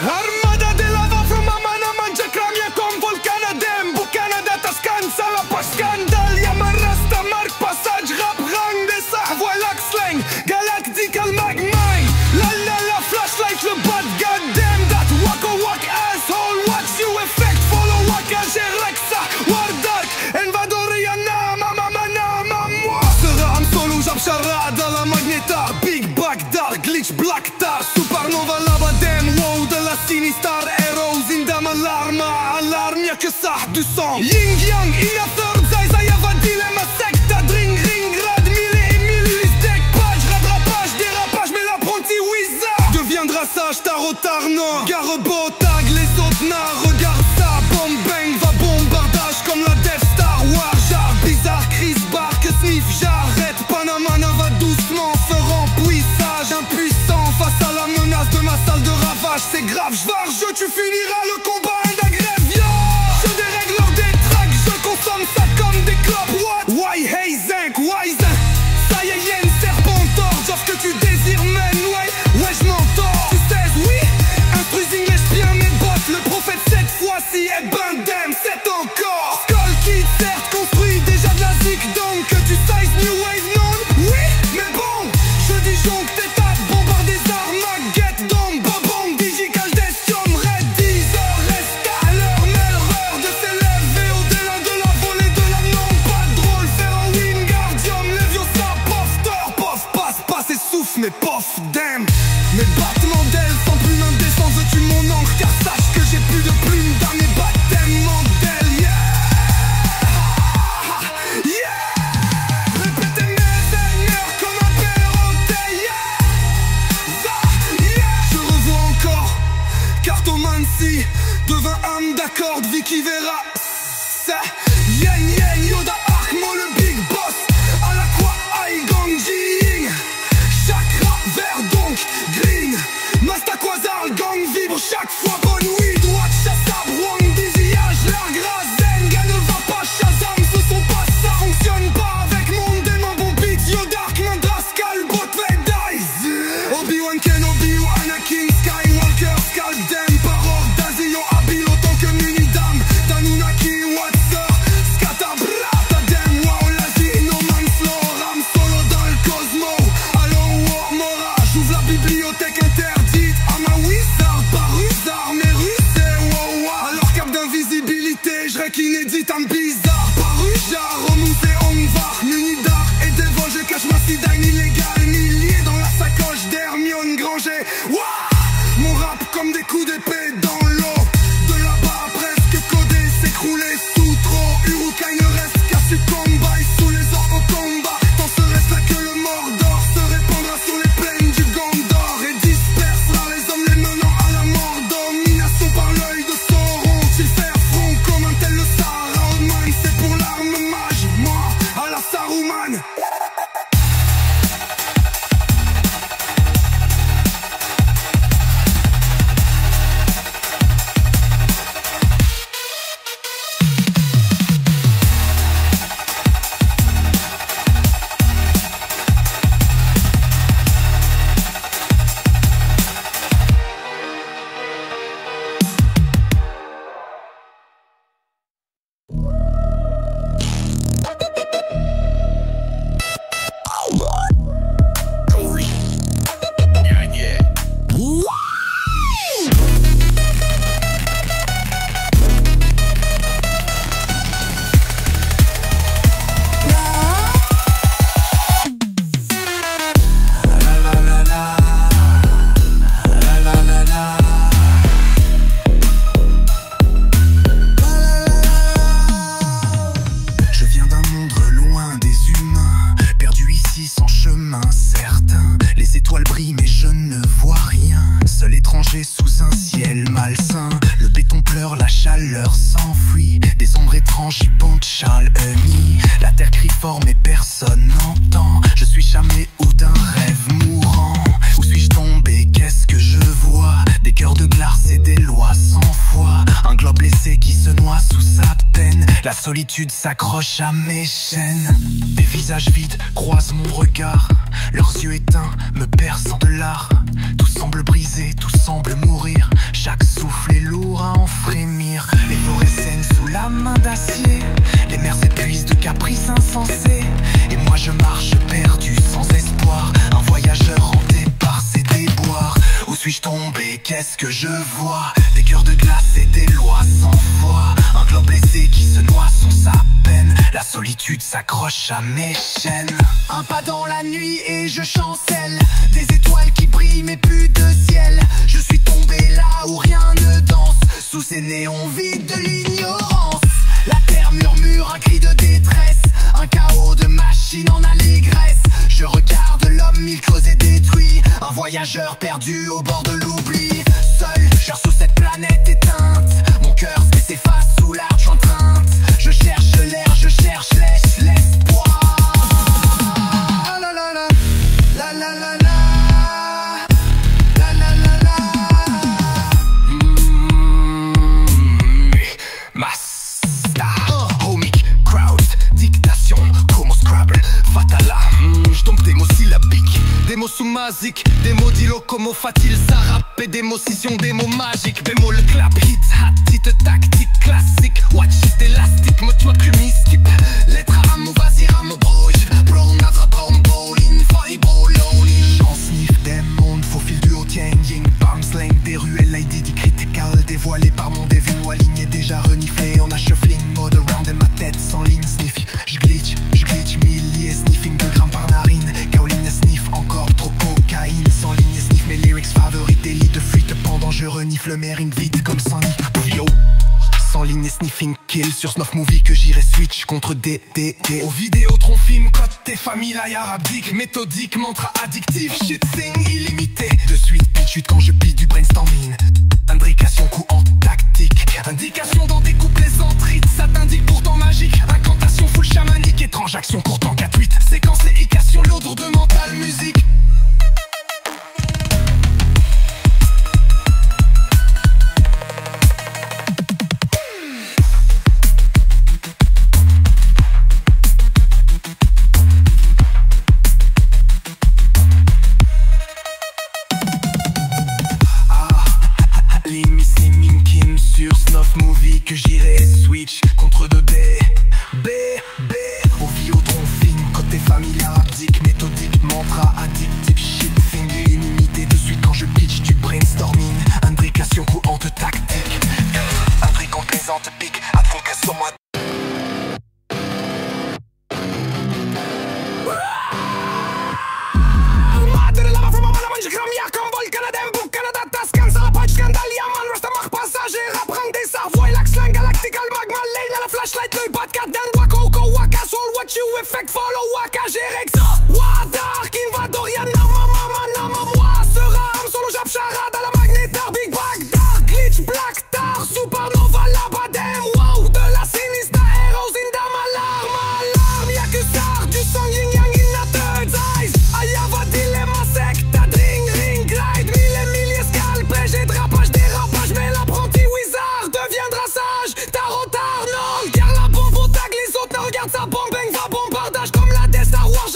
S5: Armada de lava from Amana mangia cramia con volcana dem. Bucana data scansa la pas scandal. Yamarasta mark passage rap rang de sa voilà slang. Galactical magmine. La la la flashlight le bad goddamn. That waka wak asshole. Watch you effect follow waka Rexa. War dark Envadoriana mama mana mamma. Sera am solo jab charada la magnetar. Big back dark glitch black tar. Supernova lava dem wow de la sinistar. Arrows in dam alarma. Alarm y'a que ça du sang. Ying yang in a third size. Ayava dilemme secta. Dring ring rad mille et mille. Stack page rattrapage dérapage. Mais l'apprenti wizard deviendra sage tarot tarno. Garbo tag les autres na. Regarde ça bomb bang va bombardage comme la Death Star. War jar bizarre Chris Bark sniff j'arrête. Panamana va doucement se remplissage. Impuissant face à la menace de ma salle de ravage. C'est grave j'varge tu finiras le combat d'Agrevia. Je dérègle lors des tracks. Je consomme ça comme des clopes. What? Why hey zinc? Why zinc? Ça y est y'a une serpentor. J'offre que tu désires men. Ouais je m'entends. Tu sais oui. Instruising lèche bien mes bottes. Le prophète cette fois-ci est ben damn. C'est encore Skull Kid certes construit déjà de la zik. Donc que tu size new wave non. Oui mais bon. Je disjoncte tes tables. Bombarde des armes. Get down. Bobomb digital d'estium. Red 10 heures reste à l'heure. Mais l'heure de s'élever au-delà de la volée de la non. Pas de drôle. Faire un Wingardium. Leviosa pof tor. Pof passe et souffle. Mais pof damn. Mes battements d'ailes sans plume indécent. Veux-tu mon encre? Car sache que j'ai plus de plumes dans mes baptêmes d'ailes. Yeah, yeah. Répétez mes seigneurs comme un perroquet. Yeah, yeah. Je revois encore cartomancie devint âme d'accord. Vicky Vera. C'est Yen Yen Yoda Arkmo le big boss. À la quoi Aigong Jing. Chakra vert donc green. Masta Quasar le gang vibre chaque fois. Bonne weed watch Chassab Wang Dizillage. L'art Grazen Gars ne va pas Shazam. Ce sont pas ça fonctionne pas avec mon démon. Bon beat Yodark Mandraskal Botway Dice. Obi-Wan Kenobi ou Anakin Skywalker. Scalp dem par ordre d'Azion habile autant que muni d'âme. Tanunaki Watser Scatabra Tadem Wow Lazi No Man's Law. Ram solo dans le Cosmo. Allo War Mora. J'ouvre la bibliothèque interdite à ma wizard. Par Rusard mais russe et wow wow. Alors cap d'invisibilité j'rec inédit un bizarre. Par Rujar remonté on va. Muni d'art et des vols je cache ma sidine illégale. Milliers dans la sacoche d'Hermione Granger. Wouah. Mon rap comme des coups d'épée dans l'eau. De là-bas presque codé s'écrouler sous trop. Urukai ne reste qu'à succomber sous les orques au combat. Tant serait-ce là que le Mordor se répandra sur les plaines du Gondor et dispersera les hommes les menant à la mort. Domination par l'œil de Sauron. S'il faire front comme un tel le Saruman. C'est pour l'arme mage, moi à la Saruman.
S1: solitude s'accroche à mes chaînes. Des visages vides croisent mon regard, leurs yeux éteints me percent de l'art. Tout semble brisé, tout semble mourir, chaque souffle est lourd à en frémir. Les forêts saignent sous la main d'acier, les mers s'épuisent de caprices insensés. Et moi je marche perdu sans espoir, un voyageur hanté par ses déboires. Où suis-je tombé? Qu'est-ce que je vois? Des cœurs de glace et des lois sans foi. Un globe blessé qui se noie sous sa peine. La solitude s'accroche à mes chaînes.
S5: Un pas dans la nuit et je chancelle. Des étoiles qui brillent mais plus de ciel. Je suis tombé là où rien ne danse, sous ces néons vides de l'ignorance. La terre murmure un cri de détresse, un chaos de machines en allégresse. Je regarde l'homme mille creusé et détruit, un voyageur perdu au bord de l'oubli. Seul, j'erre sous cette planète éteinte, mon cœur s'efface sous l'arche empreinte. Je cherche l'air, je cherche l'espoir. La la la la, la la la la.
S1: Des mots sous-masiques, des mots dits locomo fatile, ça rappe et des mots scission, des mots magiques. Bémol, clap, hit, hat, hit, tactique, classique. Watch it, élastique, me toi que mystique. Lettre à mot, vas-y, ramo, boy. Brown, natra, brown, bowling, fireball, lonely. J'en sniff des mondes, faux fil du haut, tiens, ying, bam, slang. Des ruelles, lady, dit critical, dévoilé par mon devin, aligné, déjà reniflé. On a shuffling, mode around, et ma tête sans ligne, sniff. J'glitch, milliers, sniffing 2 grammes par narine. Kaoline, sniff, encore trop cocaïne. Sans ligne, sniff mes lyrics favorites, délit de fuite pendant je renifle mes rings vite comme Sonic. Yo. Sans ligne et sniffing kill sur Snuff Movie que j'irai switch contre DDD. Aux Vidéotron film, code tes familles arabique, méthodique, mantra addictif, shit sing illimité. De suite, pitchute quand je pille du brainstorming. Indication coup en tactique, indication dans des couplets entrites. Ça t'indique pourtant magique, incantation full chamanique. Étrange action pourtant 4-8, séquence et ication lourde de mental musique. Sur Snuff Movie que j'irai switch contre 2B. Au Vidéotron film, côté famille arabique, méthodique, mantra addictif, shit thing illimité. De suite quand je pitch du brainstorming, indication courante tactique. Intrigue en plaisante pique, applique sur moi. Madre lava from a mala man, j'gram ya comme volcan à dem book Canada tascan, ça pas de scandale, ya man, reste à marque passager, apprendre des cerveaux, l'accent galactical, magma lane, à la flashlight, l'œil pas de cadden, waka, waka, soul, what you effect, follow, waka, Gérex, Wadar, Kinvadorian, nama, moi, Seram, solo, jab, charade, à la magnétar, big bag, dark, glitch, black, tar, supernova, labadem, wow, de la sinistre, heroes, indam, alarme, y'a que ça, du sang, yin yang, in la third eyes, ayava, dilemma, secta, ring, glide, mille et milliers, scalpé, j'ai drapage, dérapage, mais l'apprenti wizard deviendra sage, tarot, non, garde la bombe au tag, les autres ne regardent sa bombe, bang, va bombardage, comme la Death Star War,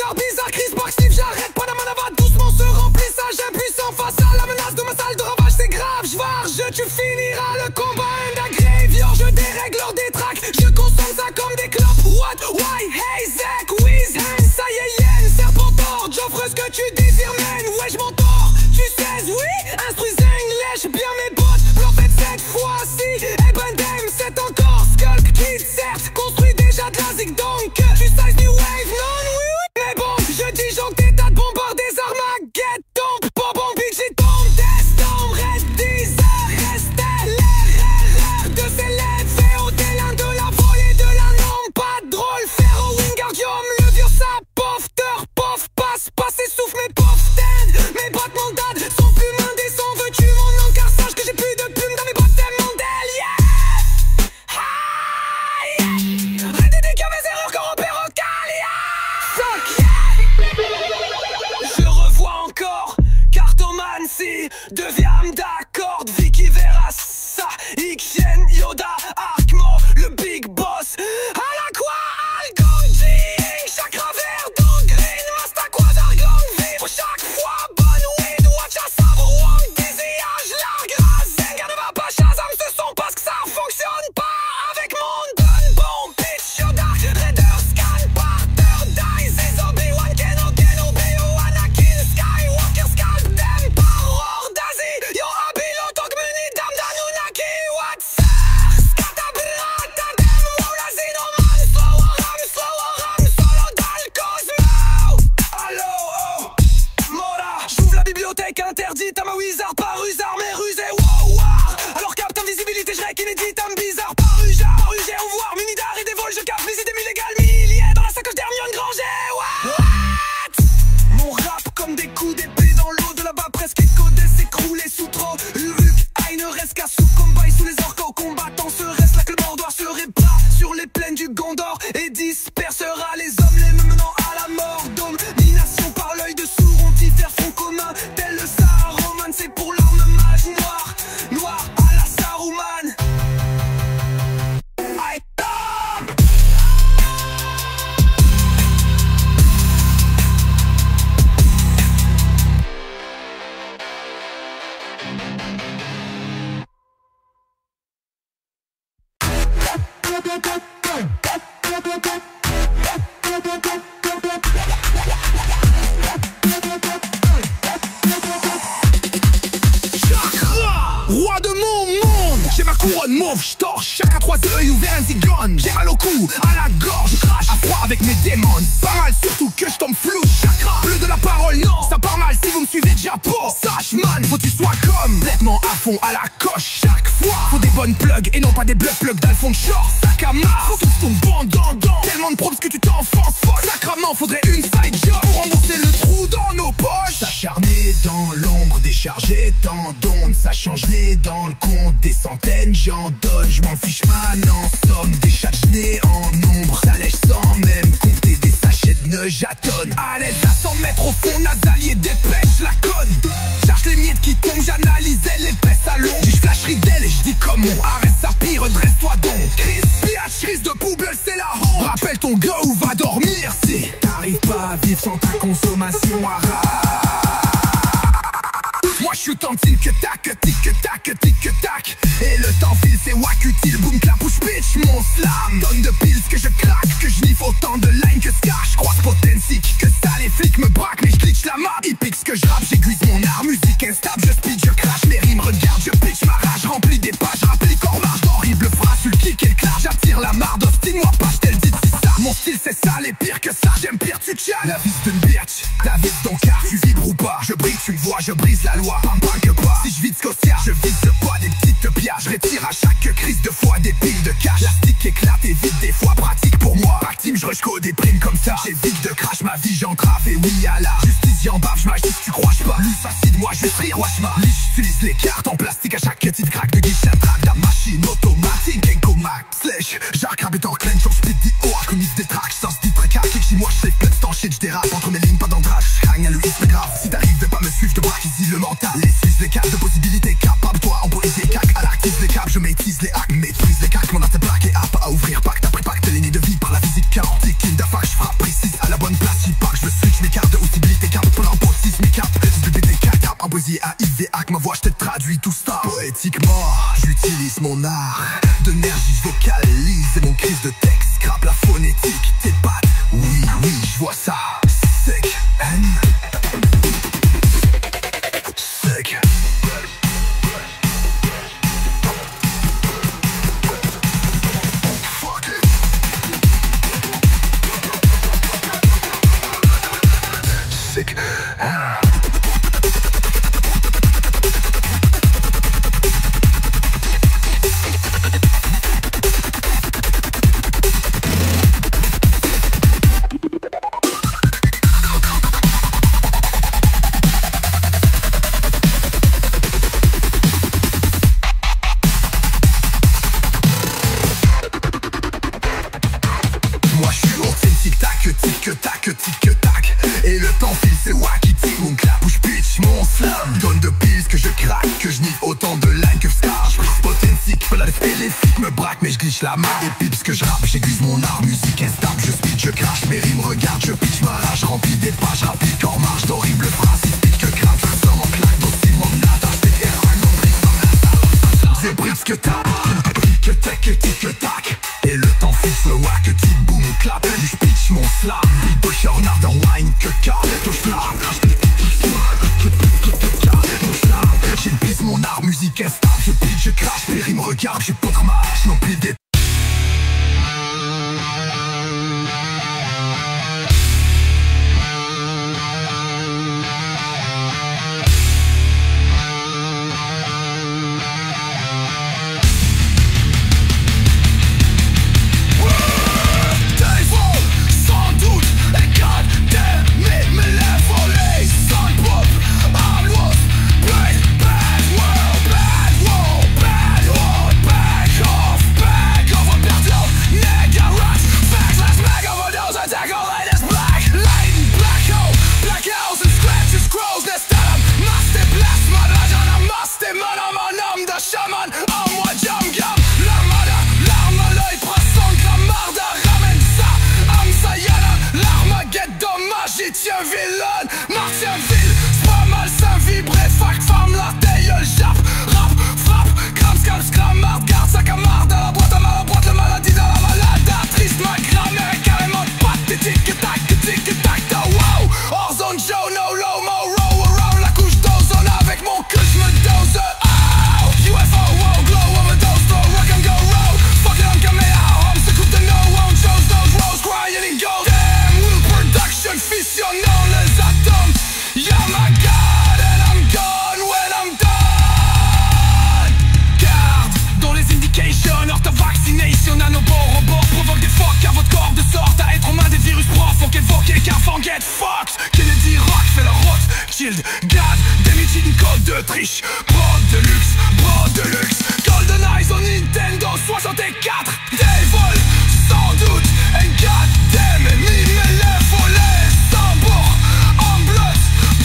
S5: chauffe, j'torche, chacun 3 œils ouverts un zigon. J'ai mal au cou, à la gorge, je crache à froid avec mes démons. Pas mal, surtout que je tombe flou. Chakra, plus de la parole, non. Ça part mal si vous me suivez déjà pas. Sache man, faut que tu sois complètement à fond à la coche chaque fois. Faut des bonnes plugs et non pas des plugs dans le fond de short. Sac à main, faut tout ton bandant. Tellement de props que tu t'enfonces folle. Sacrement, faudrait une side job pour rembourser le trou dans nos poches.
S4: S'acharner dans l'ombre, décharger tant d'ondes. Ça change les dans le compte, des centaines j'en donne. Je m'en fiche man en somme, des chats de en nombre. Ça lèche sans même compter des sachets de neige à tonnes.
S5: À l'aise à 100 mètres au fond, nasalier dépêche la conne. Cherche les miettes qui tombent, j'analysais l'épaisse à long. Je flash ridel et je dis comment. Arrête ça pire, redresse-toi donc. Chris, piach, crise de poubelle, c'est la honte. Rappelle ton gars ou va dormir si
S4: t'arrives pas à vivre sans ta consommation arabe.
S5: Moi je suis tantine que tac, tic-tac, tic-tac. Et le temps file, c'est wack utile, boom, clap, push, bitch, mon slam. Donne de piles que je craque, que je niffe autant de lines que scar. J'croise potentique, que ça les flics me braquent, mais je glitch la map. Ils piquent que je rappe, j'aiguise mon art, musique instable, je speed, je crache, mes rimes, regarde, je pitch ma rage, remplis des pages, rapplique en marche d'horribles phrases, sur le kick et le clash. J'attire la marde, obstine-moi pas, j't'ai le dit, c'est ça. Mon style c'est ça, les pires que ça, j'aime pire, tu tiens.
S4: La vie c'est une bitch, ta vie ton car, tu vibres ou pas. Je brille, tu me vois, je brise la loi. Que pas. Si je vide Scotia, je vide de poids, des petites pièges. Je retire à chaque crise de foi des piles de cash. Plastique éclate et vide des fois pratique pour moi. Pack team, je rush code des primes comme ça. J'évite de crash, ma vie j'entrave et oui à la justice j'en bave, j'm'agis, tu crois pas. Lui facile, moi je vais rire, wesh ma liche. J'utilise les cartes en plastique à chaque petite craque de guichet track. La machine automatique, Genko Mac, Slash. Jacques Rabbit en clench, on split dit oh, commis des tracks. Sans dit très car, chez moi je sais plein de temps shit, j'dérape entre mes lignes, pas d'endrage. J'hagne à lui, c'est grave. Si t'arrives de pas me suivre, je te braque ici le mental. Les cartes de possibilités capables, toi en poésie cac. À l'active les caps, je maîtrise les hacks, maîtrise les cacs. Mon art est plaqué à pas à ouvrir pack. T'as pris pack de l'aîné de vie par la physique chaotique. Kindafac, je frappe précise à la bonne place. J'y pack, je switch mes cartes de possibilités cap. Pendant pot 6 mes cap, c'est de BTK cap. En poésie à IV hack, ma voix je te traduis tout ça. Poétiquement, j'utilise mon art d'énergie, je vocalise. Et mon crise de texte, scrape la phonétique. Tes pattes, oui, oui, je vois ça. Sec, N. Sec. Sick. Moi je suis authentique, tic-tac. Et le temps file, c'est wacky, tic, mon clap, push pitch, mon slam. Donne de pills que je craque, que je niffe autant de lines que star. J'prise potentique, fais la def et les flics me braquent, mais je glitch la main. Des pips que je rappe, j'aiguise mon art, musique instable, je speed, je crache, mes rimes regarde, je pitch ma rage, remplis des pages, rapplique en marche d'horribles phrases. Ils speed que crame, ça sort en claque, d'aussi mon nada, j'pédère un nombril comme un. J'ai brix que t'as, tic-tac. Et le temps fixe le wack, tic, boom, clap. Je pitch mon slam, bush en art d'un wine que car. Touche flamme, j'épuise mon art, musique instable. Je pitch, je crache, les rimes regardent, j'ai pas de marche, non plus des.
S5: Tiens vilaine, Martienville, c'est pas mal, ça vibrait, fac, femme, la taille, jappe, rap, frappe, crame, scalp, scram, marde, garde, sac à marde, à la boîte, le maladie, dans la maladatrice, ma grammaire est carrément pathétique, tic-tac, ta wow, hors zone, Joe, no low, mo, row around, la couche d'ozone, avec mon cul, j'me dose, oh, UFO, wow, glow, overdose, throw, rock and go,
S1: shield. Garde des meetings, code de triche. Prod de luxe, Golden Eyes au Nintendo 64. Des vols sans doute. And goddamn it, me les volets sans bord. En blood,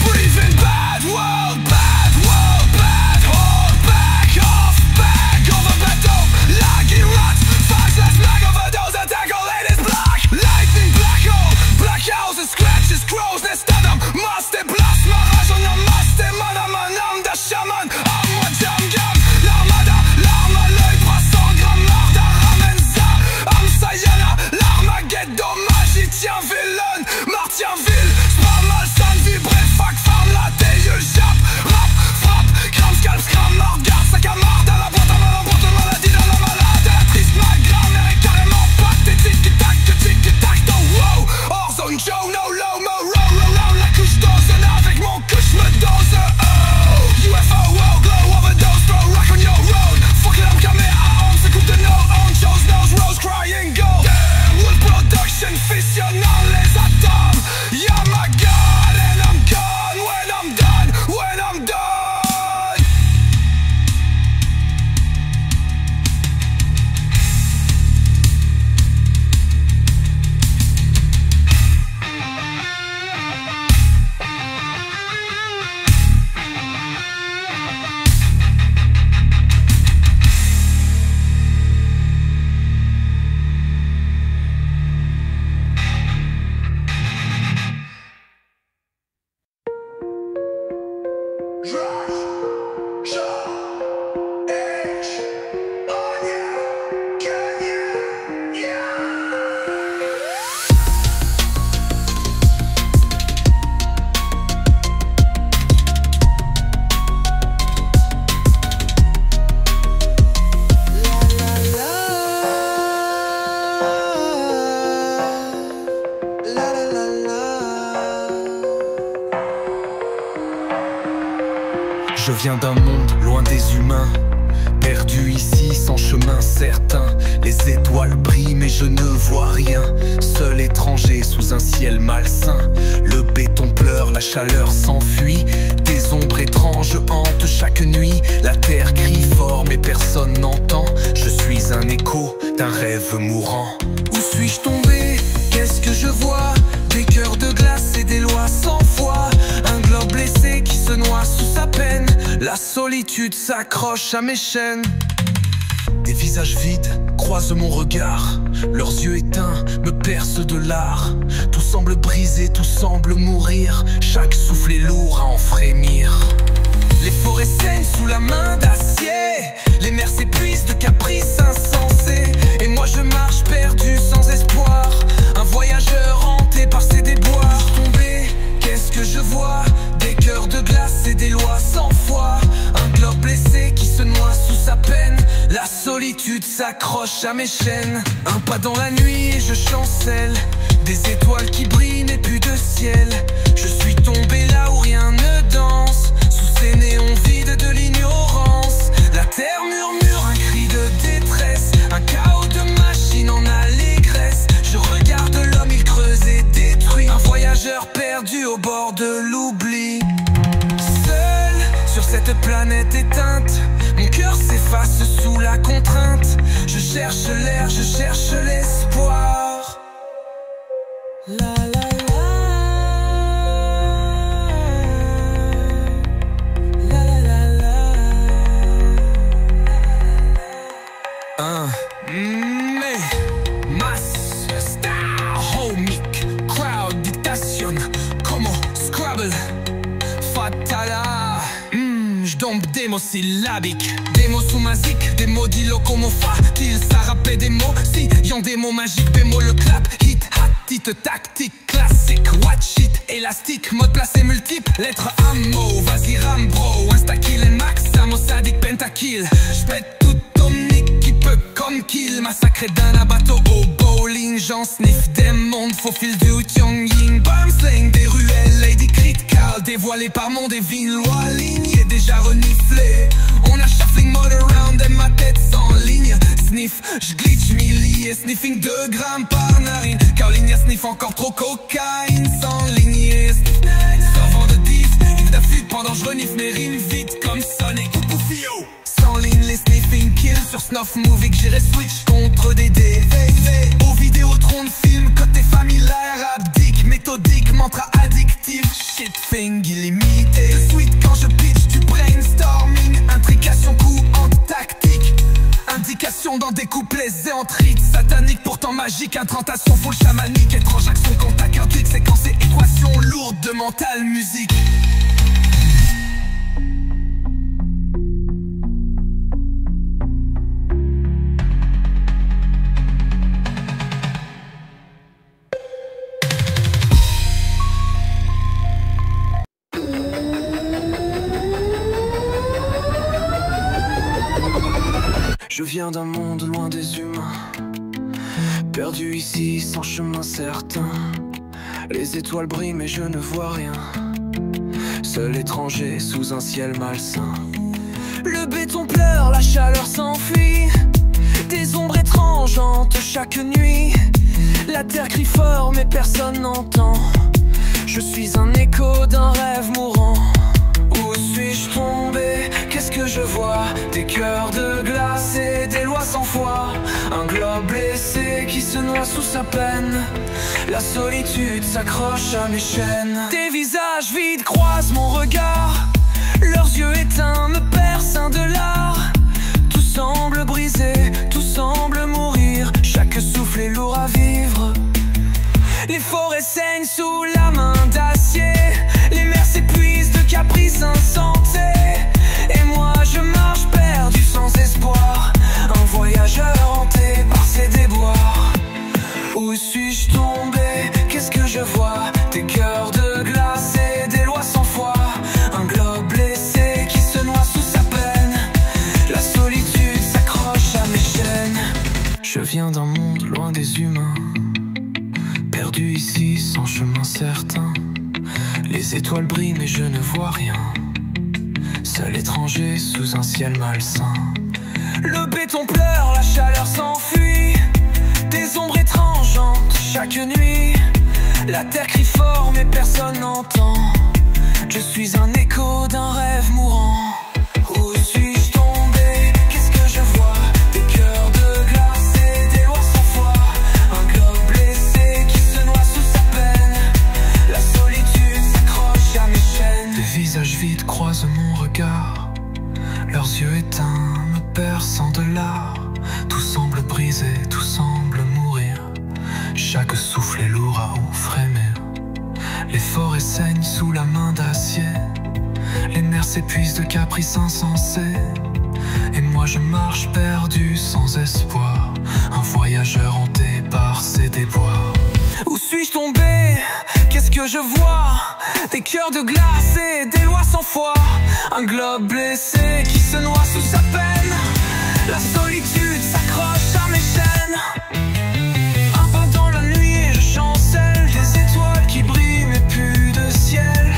S1: breathing bad world, bad world, bad. Hold back, off back, over bateau. Laggy rat, faceless black overdose. Attack all ladies black. Lightning black hole, black houses, scratches, crows, nest Adam. Master blast, ma rage, on a master, madame, un âme de chaman. À moi, jam, gam, l'armada, l'arme à l'œil, 300 grammes, marda, ramène ça. Am Sayana, l'armageddon, magie, tiens, villain, Martienville. Spam, malsain, vibré, fuck, farm, la dégueule, jappe, rap, frappe, crame, scalp, scram, regarde, sa camarde, à la boîte à maladie, dans la malade. Triste, ma grammaire est carrément pathétique, tic-tac, tic-tac, no, wow. Hors zone, Joe, no, low, mo, roll, la couche dose, avec mon couche me dose, oh. UFO, wow, glow, overdose, bro, rock on your road. Fuck it, I'm coming out, c'est coupe de no, on chose, nose, rose, crying, go. Damn, wood production, fusionnant les atomes. Yeah, my God, and I'm gone, when I'm done, when I'm done. Je viens d'un monde loin des humains, perdu ici sans chemin certain. Les étoiles brillent mais je ne vois rien, seul étranger sous un ciel malsain. Le béton pleure, la chaleur s'enfuit, des ombres étranges hantent chaque nuit. La terre crie fort mais personne n'entend, je suis un écho d'un rêve mourant. Où suis-je tombé? Qu'est-ce que je vois? Des cœurs de glace et des lois sans foi. Un globe blessé qui se noie sous sa peine. La solitude s'accroche à mes chaînes. Des visages vides croisent mon regard, leurs yeux éteints me percent de l'art. Tout semble brisé, tout semble mourir, chaque souffle est lourd à en frémir. Les forêts saignent sous la main d'acier, les mers s'épuisent de caprices insensés. Et moi je marche perdu sans espoir, un voyageur hanté par ses déboires. Tombé, qu'est-ce que je vois? Des cœurs de glace et des lois sans foi. Un globe blessé qui se noie sous sa peine. La solitude s'accroche à mes chaînes. Un pas dans la nuit et je chancelle. Des étoiles qui brillent mais plus de ciel. Je suis tombé là où rien ne danse, sous ces néons vides de l'ignorance. La terre murmure un cri de détresse, un chaos de machines en allégresse. Je regarde l'homme, il creuse et détruit. Un voyageur perdu au bord de l'oubli. Seul sur cette planète éteinte, mon cœur s'efface sous la contrainte. Je cherche l'air, je cherche l'espoir. La la la, la la la. Mais mass star homic crowd dictation como Scrabble fatala. J'dompe des mots syllabiques, des mots sous masique, des mots dits como fatil. Ça rappelle des mots, si y'en des mots magiques, bémol le clap, hit, hat, hit, tactique, classique, watch it, élastique, mode placé multiple, lettre ammo, vas-y ram bro, insta-kill et max, amo sadique, pentakill. J'pète tout omnique qui peut comme kill, massacré d'un abateau au bowling. J'en sniff des mondes, faux fil du Ying. Bam slang des ruelles, lady critical, dévoilé par mon divine loi lignée déjà reniflé. On a shuffling mode around et ma tête sans ligne. Sniff, j'glitch milliers, sniffing 2 grammes par narine. Caroline sniff encore trop cocaïne sans lignée. Servant de 10, je renifle mes rimes vite comme Sonic. Sans ligne, les sniffing kills sur Snuff Movie que j'irai switch contre des DVD. Aux Vidéotron de film, côté familière, abdique, méthodique, mantra addictif, shit thing illimité. De suite quand je pitch du brainstorming, intrication coup en tactique. Indication dans des couplets éantrites, satanique pourtant magique, incantation full chamanique. Étrange action contact cardiaque, séquence et équation lourde de mental musique. Je viens d'un monde loin des humains, perdu ici sans chemin certain. Les étoiles brillent mais je ne vois rien, seul étranger sous un ciel malsain. Le béton pleure, la chaleur s'enfuit, des ombres étranges hantent chaque nuit. La terre crie fort mais personne n'entend, je suis un écho d'un rêve mourant. Où suis-je tombé? Qu'est-ce que je vois? Des cœurs de glace et des lois sans foi. Un globe blessé qui se noie sous sa peine. La solitude s'accroche à mes chaînes. Des visages vides croisent mon regard, leurs yeux éteints me percent un de l'art. Tout semble brisé, tout semble mourir, chaque souffle est lourd à vivre. Les forêts saignent sous la main d'acier, les mers s'épuisent de caprices insensés. Et moi je marche perdu sans espoir, un voyageur hanté par ses déboires. Où suis-je tombé? Qu'est-ce que je vois? Des cœurs de glace et des lois sans foi. Un globe blessé qui se noie sous sa peine. La solitude s'accroche à mes chaînes. Je viens d'un monde loin des humains, perdu ici sans chemin certain. Les étoiles brillent mais je ne vois rien, seul étranger sous un ciel malsain. Le béton pleure, la chaleur s'enfuit, des ombres étranges hantent chaque nuit. La terre crie fort mais personne n'entend, je suis un écho d'un rêve mourant. Où suis-je tombé? Qu'est-ce que je vois? Des cœurs de glace et des lois sans foi. Un globe blessé qui se noie sous sa peine. La solitude s'accroche à mes chaînes. Des visages vides croisent mon regard, leurs yeux éteints me percent de l'art. Tout semble brisé, tout semble mourir, chaque souffle est lourd à en frémir. Les forêts saignent sous la main d'acier, les nerfs s'épuisent de caprices insensés. Et moi je marche perdu sans espoir, un voyageur hanté par ses déboires. Où suis-je tombé? Qu'est-ce que je vois? Des cœurs de glace et des lois sans foi. Un globe blessé qui se noie sous sa peine. La solitude s'accroche à mes chaînes. Un pas dans la nuit et je chancelle, des étoiles qui brillent mais plus de ciel.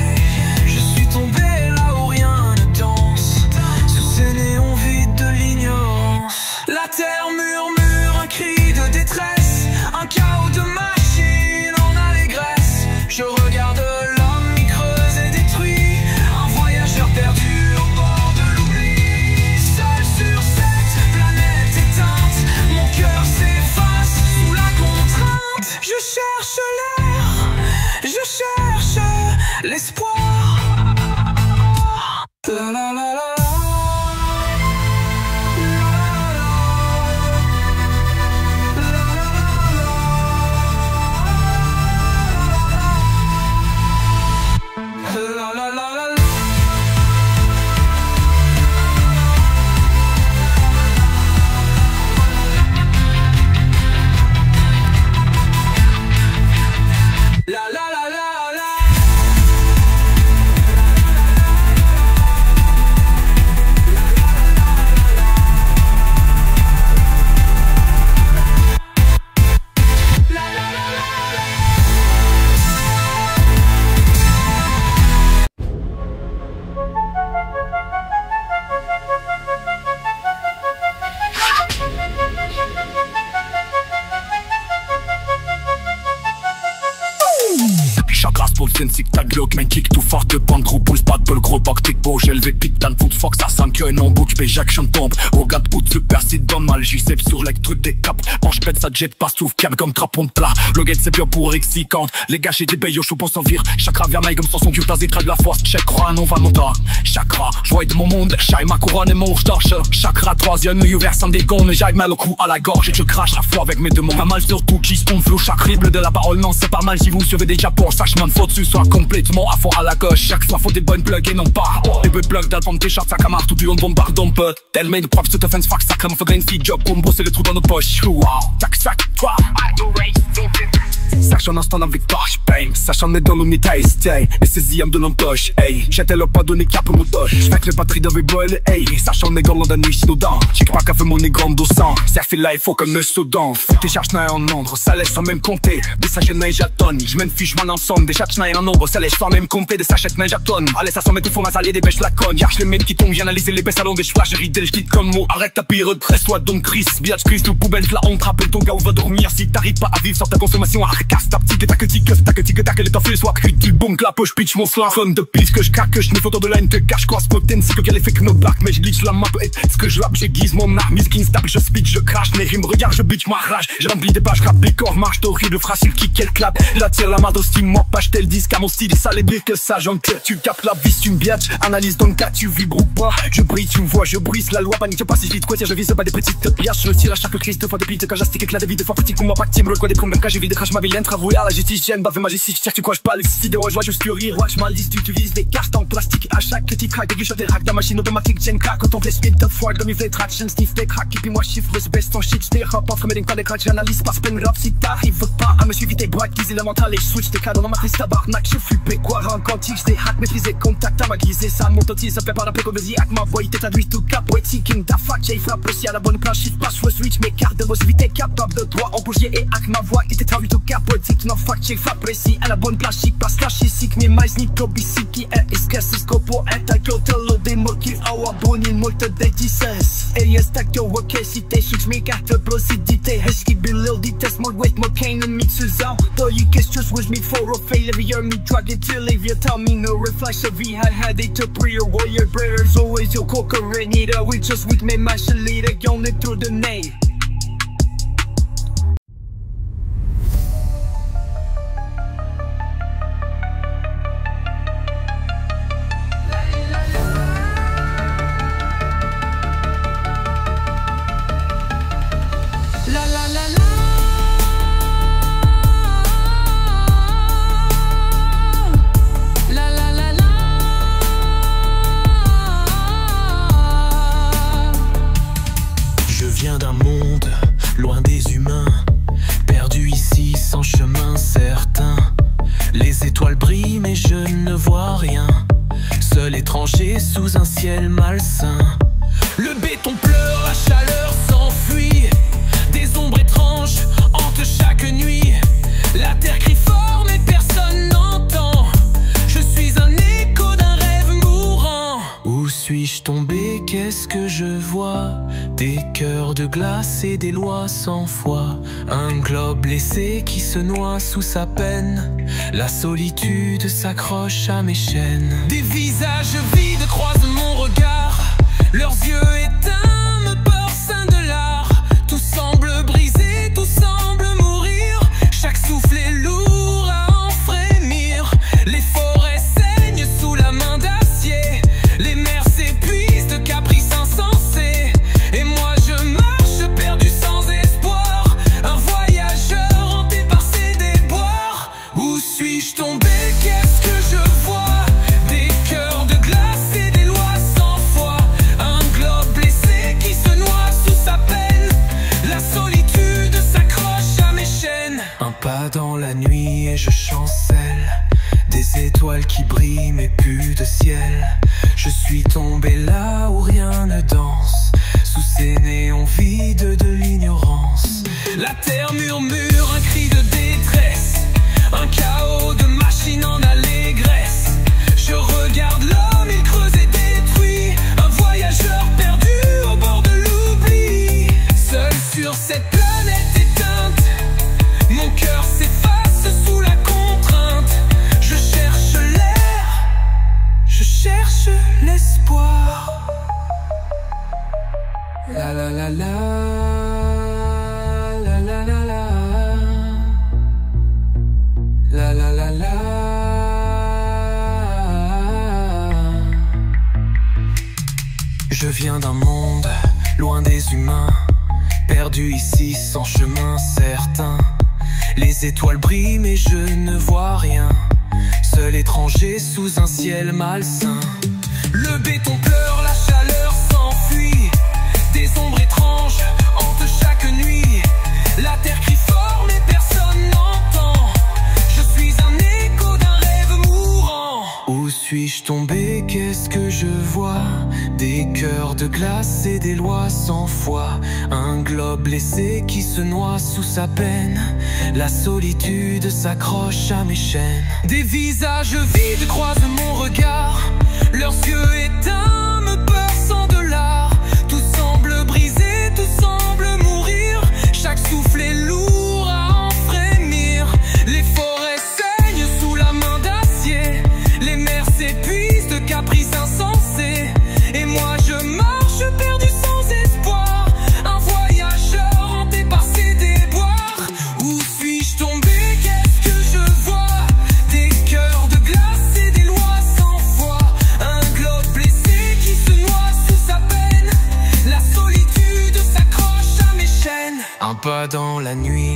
S1: Je suis tombé là où rien ne danse, sous ces néons vides de l'ignorance. La terre murmure un cri de détresse, un chaos de machines en allégresse. Je regarde l'homme mi creuse et détruit, un voyageur perdu au bord de l'oubli. Seul sur cette planète éteinte, mon cœur s'efface sous la contrainte. Je cherche l'air, je cherche l'espoir. La la la la.
S3: Chakras pour le tic tac glock, main kick tout fort de bande gros pouce, pas de bol gros bac tic beau, j'ai levé pic dans le fond de fox, ça sent qu'un en boucle, Jacques tombe. Regarde où tu persistes dans mal, j'y sais sur les trucs des caps. Penche pète ça jet pas souffle, câble comme trapon de plat. Le gate c'est bien pour excitante. Les gars chez des bayos chauds pour s'en vire. Chakra vers maille comme sans son cul, t'as des traits de la force. Check croix, non va monter. Chakra, joie de mon monde, j'aille ma couronne et mon torche. Chakra, troisième œil ouvert sans dégonne, j'aille mal au cou à la gorge et je crache la foi avec mes deux mains. Pas mal surtout qui se tombe flou, chaque rible de la parole, non c'est pas mal si vous suivez déjà pour sache man, faut dessus soit complètement à fond à la gauche. Chaque fois faut des bonnes plugs et non pas des bonnes plugs d'album tes charts, ça camar tout du long bombarde on peut. Tell me the props to defense, fuck ça crème, faut grain feed job pour me brosser les trous dans nos poches. Wow, tac sac, toi, sache en instant dans victoire, j'paye. Sache en est dans l'unité, stay. Et saisis de l'entoche, hey. J'étais là pas donné cap au motoche. J'fais que les batteries d'avait boil, hey. Sache en est dans l'onde nuit, nous dans. Check pas qu'à fait mon égrande au sang. Ça fait là, il faut comme le Soudan. Faut que tes charges n'aient en nombre, ça laisse sans même compter. Des sachets de neige à tonnes, j'm'en fiche mon ensemble. Des charges n'aient en nombre, ça laisse sans même compter. Des sachets de neige à tonnes. Allez, ça s'en met tout fond, ma salle et des bêches la conne. Y'a les mecs qui tombent, viens analyser les baisses à longue. Je flash, j'ridel, j'quitte comme mot. Arrête ta pire, presse-toi donc Chris. Biatch Chris, tout poubelle, la honte. Rappelle ton gars où va dormir. Si t'arrives pas à vivre sur ta consommation, arcasse ta petite tac les temps fait le soir, critique bon que la poche pitch mon soir. Fun de piste que je craque, que je n'ai photo de line te cache, cross potency que qu'elle fait que nos bacs, mais je glitch la map, ce que je rappe, j'aiguise mon arme, music instable, je speech, je crache, les rimes, regarde, je bitch ma rage, j'ai rempli des pages, rap, décor, marche, horrible, phrase, il kick, elle clap, la tire la main d'hostie, moi, page, tel disque, à mon style, ça les dire que ça, j'en claire, tu captes la vis, tu me biatches, analyse donc cas, tu vibres ou pas, je brille, tu me vois, je brise la loi, panique pas si vite, quoi, je vise pas des petites pièces, je tire à chaque crise, deux fois de pite, quand j'astique, éclat de vie, deux fois petit coup, moi, pas timbre, quoi, des problèmes, quand j'ai vu des crash, ma vilaine, travaux à la justice, j'aime, bave ma justice, tu crois, je parle, si de joie, je suis rire, ouais, je m'alise, tu utilises des cartes en plastique à chaque petit crack, des des hacks, ta machine automatique, j'aime crack, quand on fait speed de foire, comme il fait traction, Steve, des cracks, et puis moi, chiffre, je baisse ton shit, j't'ai rap, entre mes lignes, pas des cracks, j'analyse pas, spin rap, si t'arrives pas à me suivre, tes boîtes, guiser le mental, et switch, tes cadeaux dans ma triste tabarnak, je suis quoi, rencontique, j't'ai hack, maîtriser, contact, à ma guiser, ça monte au ça fait pas rappeler qu'on veut dire, ma voix, il t'établit tout cap, ouais, ticking, ta fac, j'ai frappe aussi à la bonne planche, shift, passe, switch, mes cartes de boss, vite, capable de toi, en bouger, et hack, ma voix, il t'établit tout cap, ouais, tic, non, fac, j'ai frappe précis, à la bonne planche, passe, lâche, ici, que mes mailles, ni tobi, si, qui est, escasse, scopo, est, à côté, le démo, qui a abonné, molte, des 16, et yes, t'as que, ok, si t'es, switch, mes cartes, procidité, est-ce qu'il be little, des tests, more weight, more cane, and mix, out, though you guess just with me for a failure, you're me, drag it till if you tell me no reflex of V, I had it to prayer, warrior, brothers, always your cocker, and either, we just with me, mash, leader, only through the name.
S1: Loin des humains, perdu ici sans chemin certain. Les étoiles brillent mais je ne vois rien. Seul étranger sous un ciel malsain. Le béton pleure, la chaleur s'enfuit. Des ombres étranges hantent chaque nuit. La terre crie fort mais personne n'entend. Je suis un écho d'un rêve mourant. Où suis-je tombé? Qu'est-ce que je vois? Des cœurs de glace et des lois sans foi. Un globe blessé qui se noie sous sa peine. La solitude s'accroche à mes chaînes. Des visages vides croisent mon regard. Leurs yeux éteints me portent de l'art. Tout semble brisé, tout semble mourir. Chaque souffle est lourd à en frémir. Les forêts saignent sous la main d'acier. Les mers s'épuisent de caprices insensés. Et moi je marche perdu sans espoir. Un voyageur hanté par ses déboires. Où suis-je tombé? Qu'est-ce que je vois? Des cœurs de glace et des lois sans foi. Un globe blessé qui se noie sous sa peine. La solitude s'accroche à mes chaînes. Un pas dans la nuit et je chancelle. Des étoiles qui brillent mais plus de ciel. Je suis tombé là où rien ne danse. Sous ces néons vides de l'ignorance. La terre murmure un cri de détresse. Un chaos de machines en allégresse. Je regarde l'homme, il creuse et détruit. Un voyageur perdu au bord de l'oubli. Seul sur cette planète éteinte, mon cœur s'efface sous la contrainte. Je viens d'un monde loin des humains, perdu ici sans chemin certain. Les étoiles brillent mais je ne vois rien, seul étranger sous un ciel malsain. Le béton pleure, la chaleur s'enfuit, des ombres étranges hantent chaque nuit. La terre crie fort mais personne n'entend, je suis un écho d'un rêve mourant. Où suis-je tombé, qu'est-ce que je vois? Des cœurs de glace et des lois sans foi, un globe blessé qui se noie sous sa peine. La solitude s'accroche à mes chaînes. Des visages vides croisent mon regard, leurs yeux éteints me perçant de l'art. Tout semble brisé, tout semble mourir, chaque souffle est lourd à en frémir. Les forêts saignent sous la main d'acier, les mers s'épuisent de caprices insensés. Et moi je marche perdu sans espoir, un voyageur hanté par ses déboires. Où suis-je tombé, qu'est-ce que je vois? Des cœurs de glace et des lois sans foi, un globe blessé qui se noie sous sa peine. La solitude s'accroche à mes chaînes. Un pas dans la nuit.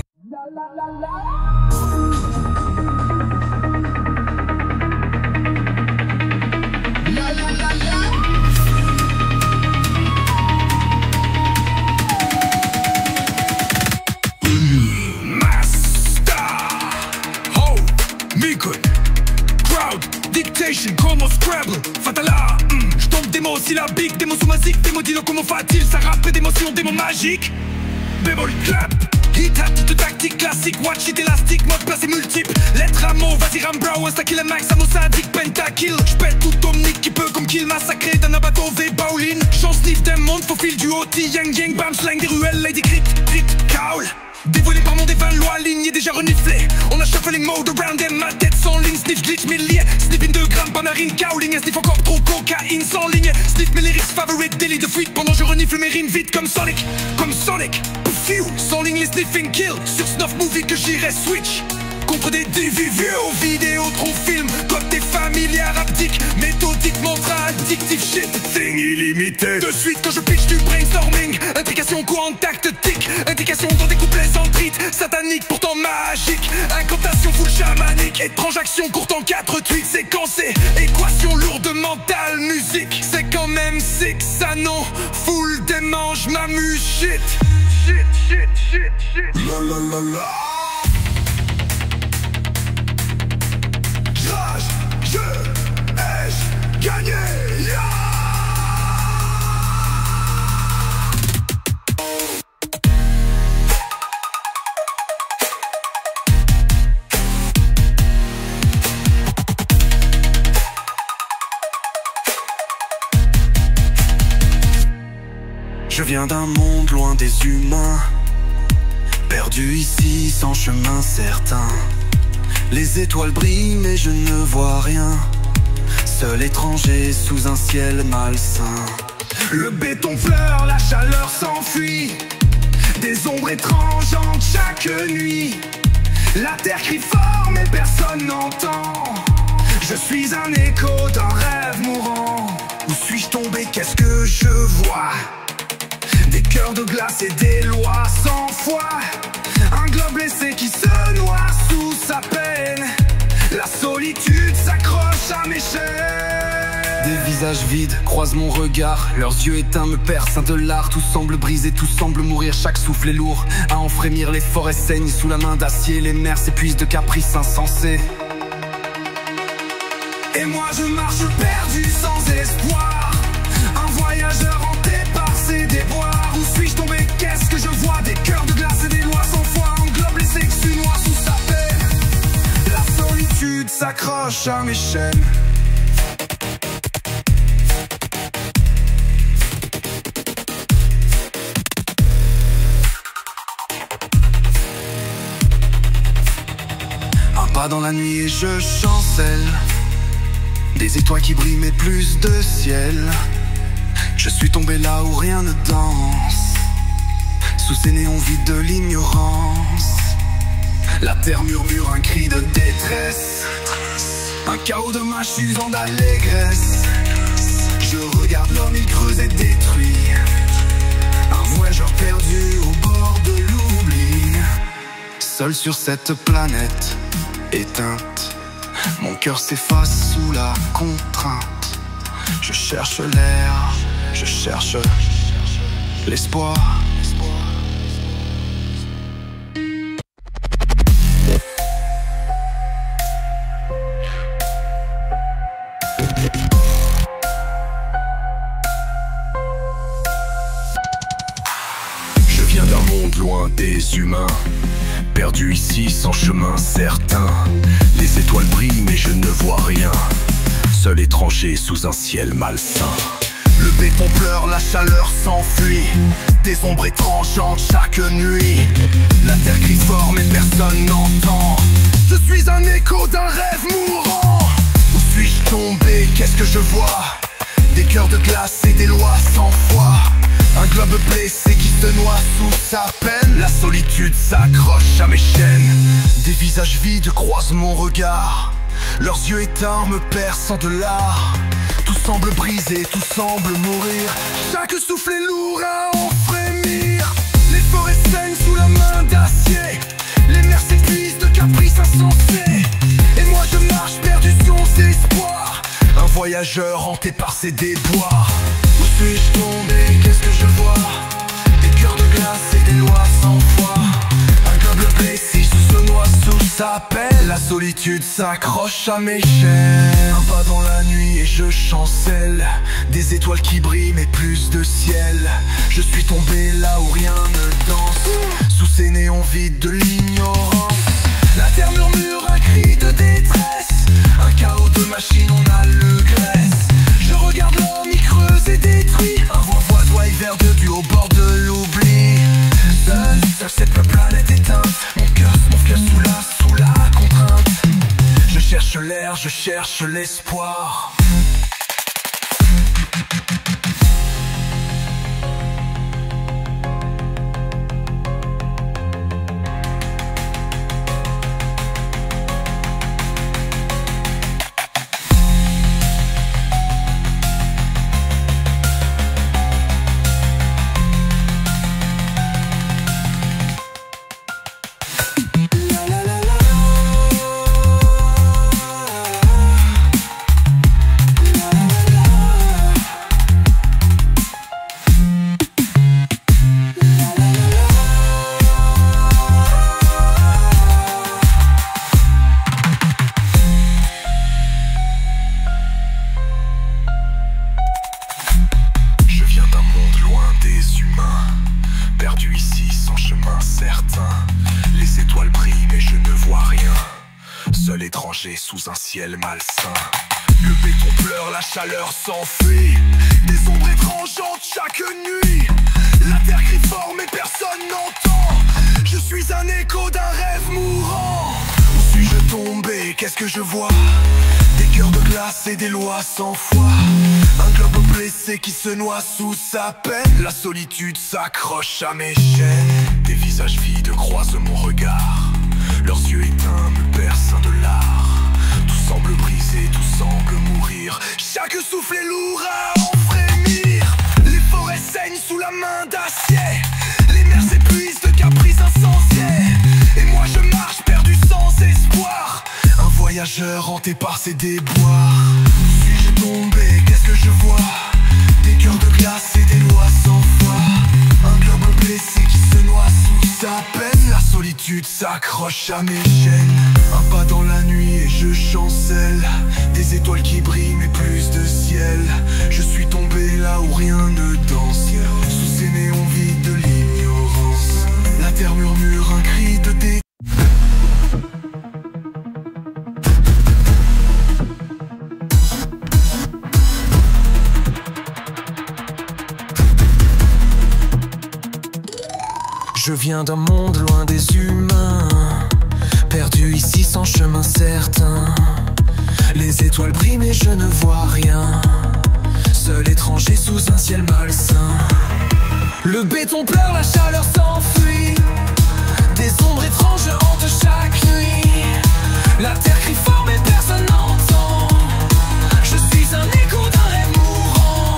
S6: Comme au Scrabble, Fatala, j'tombe des mots syllabiques, des mots soumasiques, des mots dis-le comment va-t-il, ça rappe d'émotions, des mots magiques. Bémol clap, hit hat, tactique classique, watch it élastique, mode placé multiple. Lettre à mots, vas-y Rambrow, insta kill max, amo sadique, pentakill. J'pète tout omnique qui peut comme kill massacré d'un abato V Bowling. J'en sniff des mondes, faufile du OT, yang yang, bam slang, des ruelles, lady crit, crit, cowl. Dévoilé par mon dévin, loi alignée, déjà reniflé. On a shuffling mode around and ma tête sans ligne. Sniff glitch milliers, sniffing 2 grammes par narine. Cowling, sniff encore trop cocaïne sans ligne. Sniff mes lyrics favorite, délit de fuite. Pendant je renifle mes rimes vite comme Sonic. Comme Sonic, pouf, sans ligne les sniffing kill. Sur Snuff Movie que j'irai switch contre des vidéos, vidéos, trop film. Côté familiar, haptique, méthodique, mantra, addictif, shit, thing illimité. De suite quand je pitch du brainstorming, intrication, contact, tic, indication dans des couplets centrites, satanique, pourtant magique, incantation full chamanique, étrange action, courte en 4 tweets, séquencée, équation lourde mentale, musique, c'est quand même sick, ça non, full démange, m'amuse, shit, shit, shit, shit, shit, la la la la. Je ai gagné, yeah.
S1: Je viens d'un monde loin des humains, perdu ici sans chemin certain. Les étoiles brillent mais je ne vois rien, seul étranger sous un ciel malsain.
S6: Le béton pleure, la chaleur s'enfuit, des ombres étranges hantent chaque nuit. La terre crie fort mais personne n'entend, je suis un écho d'un rêve mourant. Où suis-je tombé, qu'est-ce que je vois? Des cœurs de glace et des lois sans foi, un globe blessé qui se noie sous sa peine. La solitude s'accroche à mes chaînes.
S1: Des visages vides croisent mon regard, leurs yeux éteints me percent de l'art. Tout semble brisé, tout semble mourir, chaque souffle est lourd à en frémir. Les forêts saignent sous la main d'acier, les mers s'épuisent de caprices insensés.
S6: Et moi je marche perdu sans espoir, un voyageur hanté par ses déboires. Où suis-je tombé, qu'est-ce que je vois? Des cœurs de glace et des lois sans foi, un globe blessé qui se noie sous sa peine. La solitude s'accroche à mes chaînes.
S1: Un pas dans la nuit et je chancelle, des étoiles qui brillent mais plus de ciel. Je suis tombé là où rien ne danse, sous ces néons vides de l'ignorance. La terre murmure un cri de détresse, un chaos de mâches usant d'allégresse. Je regarde
S4: regarde l'homme, il creuse et détruit. Un voyageur perdu au bord de l'oubli. Seul sur cette planète éteinte, mon cœur s'efface sous la contrainte. Je cherche l'air, je cherche l'espoir.
S3: Je viens d'un monde loin des humains, perdu ici sans chemin certain. Les étoiles brillent mais je ne vois rien, seul étranger sous un ciel malsain.
S4: Le béton pleure, la chaleur s'enfuit, des ombres étranges chantent chaque nuit. La terre crie fort mais personne n'entend. Je suis un écho d'un rêve mourant. Où suis-je tombé? Qu'est-ce que je vois? Des cœurs de glace et des lois sans foi. Un globe blessé qui se noie sous sa peine. La solitude s'accroche à mes chaînes. Des visages vides croisent mon regard, leurs yeux éteints me percent de l'art. Tout semble brisé, tout semble mourir. Chaque souffle est lourd à en frémir. Les forêts saignent sous la main d'acier. Les mers s'épuisent de caprices insensés. Et moi je marche perdu sans espoir, un voyageur hanté par ses déboires. Où suis-je tombé? Qu'est-ce que je vois? Des cœurs de glace et des lois sans foi. Un globe blessé se noie sous sa peine. La solitude s'accroche à mes chaînes. Un pas dans la nuit et je chancelle. Des étoiles qui brillent mais plus de ciel. Je suis tombé là où rien ne danse, sous ces néons vides de l'ignorance. La terre murmure un cri de détresse. Un chaos de machines, on a le graisse. Je regarde l'homme, il creuse et détruit. Un vent voit hiver de du au bord de l'oubli. Seul cette planète éteinte. Mon cœur sous la contrainte. Je cherche l'air, je cherche l'espoir. Sous un ciel malsain, le béton pleure, la chaleur s'enfuit. Des ombres étranges chantent chaque nuit. La terre crie fort mais personne n'entend. Je suis un écho d'un rêve mourant. Où suis-je tombé? Qu'est-ce que je vois? Des cœurs de glace et des lois sans foi. Un globe blessé qui se noie sous sa peine. La solitude s'accroche à mes chaînes. Des visages vides croisent mon regard, leurs yeux éteints me percent de l'art. Tout semble brisé, tout semble mourir. Chaque souffle est lourd à en frémir. Les forêts saignent sous la main d'acier. Les mers s'épuisent de caprices insensés. Et moi je marche perdu sans espoir, un voyageur hanté par ses déboires. Où suis-je tombé? Qu'est-ce que je vois? Des cœurs de glace et des lois sans foi. Un globe blessé qui se noie sous sa peine. La solitude s'accroche à mes chaînes. Un pas dans la nuit et je chancelle. Des étoiles qui brillent mais plus de ciel. Je suis tombé là où rien ne danse, sous ces néons vides de l'ignorance. La terre murmure un cri de dé.
S1: Je viens d'un monde loin des humains, perdu ici sans chemin certain. Les étoiles brillent mais je ne vois rien, seul étranger sous un ciel malsain. Le béton pleure, la chaleur s'enfuit. Des ombres étranges hantent chaque nuit. La terre crie fort mais personne n'entend. Je suis un écho d'un rêve mourant.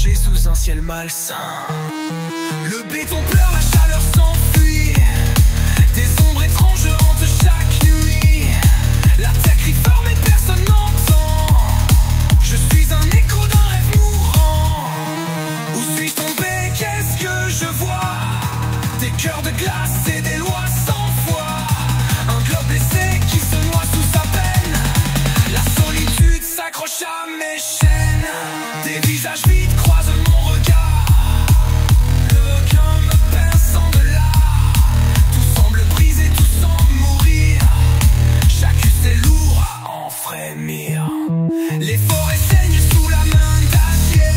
S1: l'étranger sous un ciel malsain. Le béton pleure, la chaleur s'enfuit. Des ombres étranges hantent chaque nuit. La terre crie fort mais personne n'entend. Je suis un écho d'un rêve mourant. Où suis-je tombé? Qu'est-ce que je vois? Des cœurs de glace et des lois sans foi. Un globe blessé qui se noie sous sa peine. La solitude s'accroche à mes chaînes. Des visages vides croisent mon regard. Le cœur me pince en delà. Tout semble brisé, tout semble mourir. Chacun c'est lourd à en frémir. Les forêts saignent sous la main d'acier.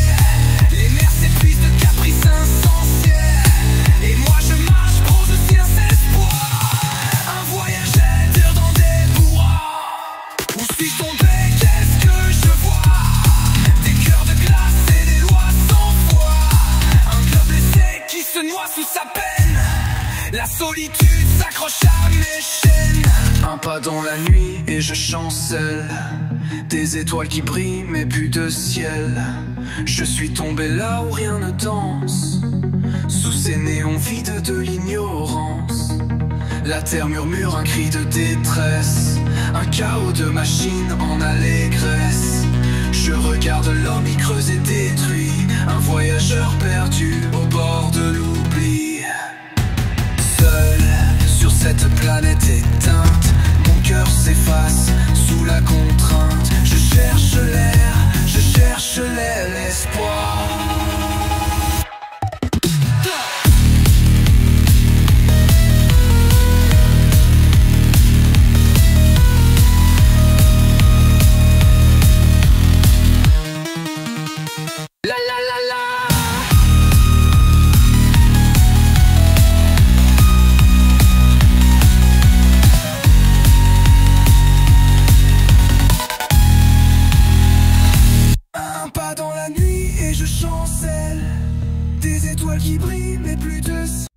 S1: Les mers s'épuisent de caprices insensés. Et moi je marche prose aussi un espoir. Un voyageur dans des bourras. Où suis-je tombé? Qu'est-ce que je vois? Des cœurs de glace et des lois sans foi. Un globe blessé qui se noie sous sa peine. La solitude s'accroche à mes chaînes. Un pas dans la nuit et je chancelle. Des étoiles qui brillent mais plus de ciel. Je suis tombé là où rien ne danse. Sous ces néons vides de l'ignorance. La terre murmure un cri de détresse. Un chaos de machines en allégresse. Je regarde l'homme y creuser détruit. Un voyageur perdu au bord de l'oubli. Seul sur cette planète éteinte, mon cœur s'efface sous la contrainte. Je cherche l'air, je cherche l'espoir. La la la la. Un pas dans la nuit et je chancelle. Des étoiles qui brillent mais plus de ciel.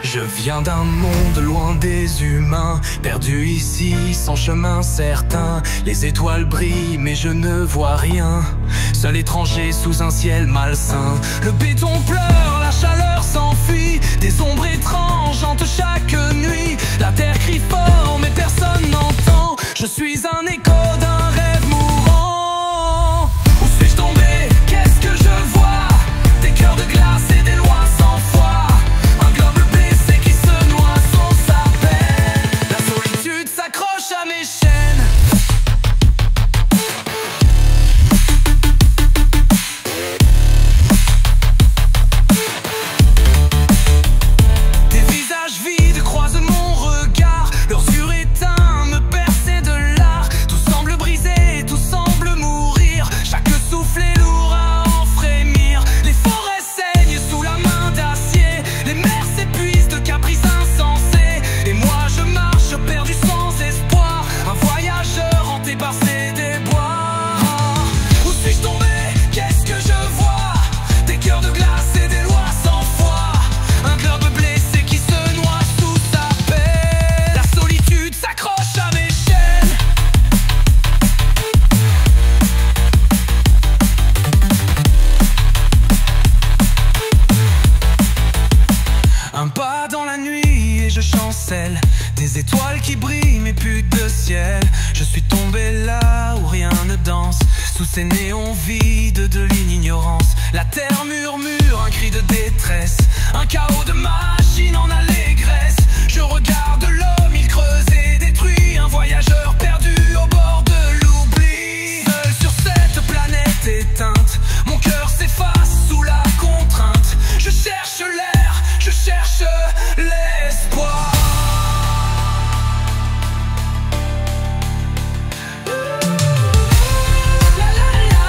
S1: Je viens d'un monde loin des humains, perdu ici sans chemin certain. Les étoiles brillent mais je ne vois rien, seul étranger sous un ciel malsain. Le béton pleure, la chaleur s'enfuit. Des ombres étranges hantent chaque nuit. La terre crie fort mais personne n'entend. Je suis un écho d'un rêve mourant. Où suis-je tombé? Qu'est-ce que je vois? Des cœurs de glace et des lois sans foi. Un globe blessé qui se noie sans sa peine. La solitude s'accroche à mes chaînes. Des visages vides croisent mon regard. Leurs yeux éteints me percent de l'art. Tout semble brisé, tout semble mourir. Chaque souffle est lourd à en frémir. Les forêts saignent sous la main d'acier. Les mers s'épuisent de caprices insensés. Et moi je marche perdu sans espoir. Un voyageur hanté par ces déboires. Où suis-je tombé? Qu'est-ce que je vois? Des cœurs de glace et des lois sans foi. Un globe blessé qui se noie sous sa peine. La solitude s'accroche à mes chaînes. Un pas dans la nuit et je chancelle. Des étoiles qui brillent mais plus de ciel. Je suis tombé là où rien ne danse. Sous ces néons vides de l'ignorance. La terre murmure un cri de détresse. Un chaos de machines en allégresse. Je regarde l'homme, il creuse et détruit. Un voyageur perdu au bord de l'oubli. Seul sur cette planète éteinte, mon cœur s'efface sous la contrainte. Je cherche l'air, je cherche l'espoir. La la la.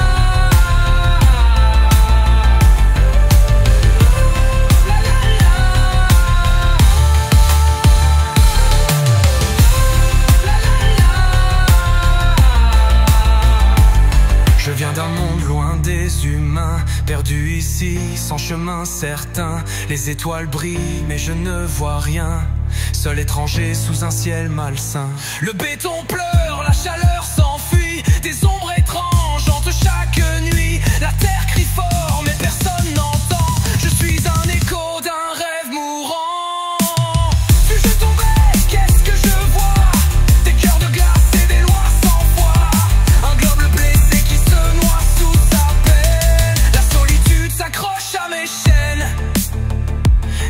S1: sans chemin certain. Les étoiles brillent mais je ne vois rien, seul étranger sous un ciel malsain. Le béton pleure, la chaleur s'enfuit, des ombres étranges hantent chaque nuit. La terre crie fort mais personne n'entend, je suis un écho d'un rêve mourant. Suis-je tombé? Qu'est-ce que je vois? Des cœurs de glace et des lois sans foi. Un globe blessé qui se noie sous sa peine. La solitude s'accroche à mes chaînes.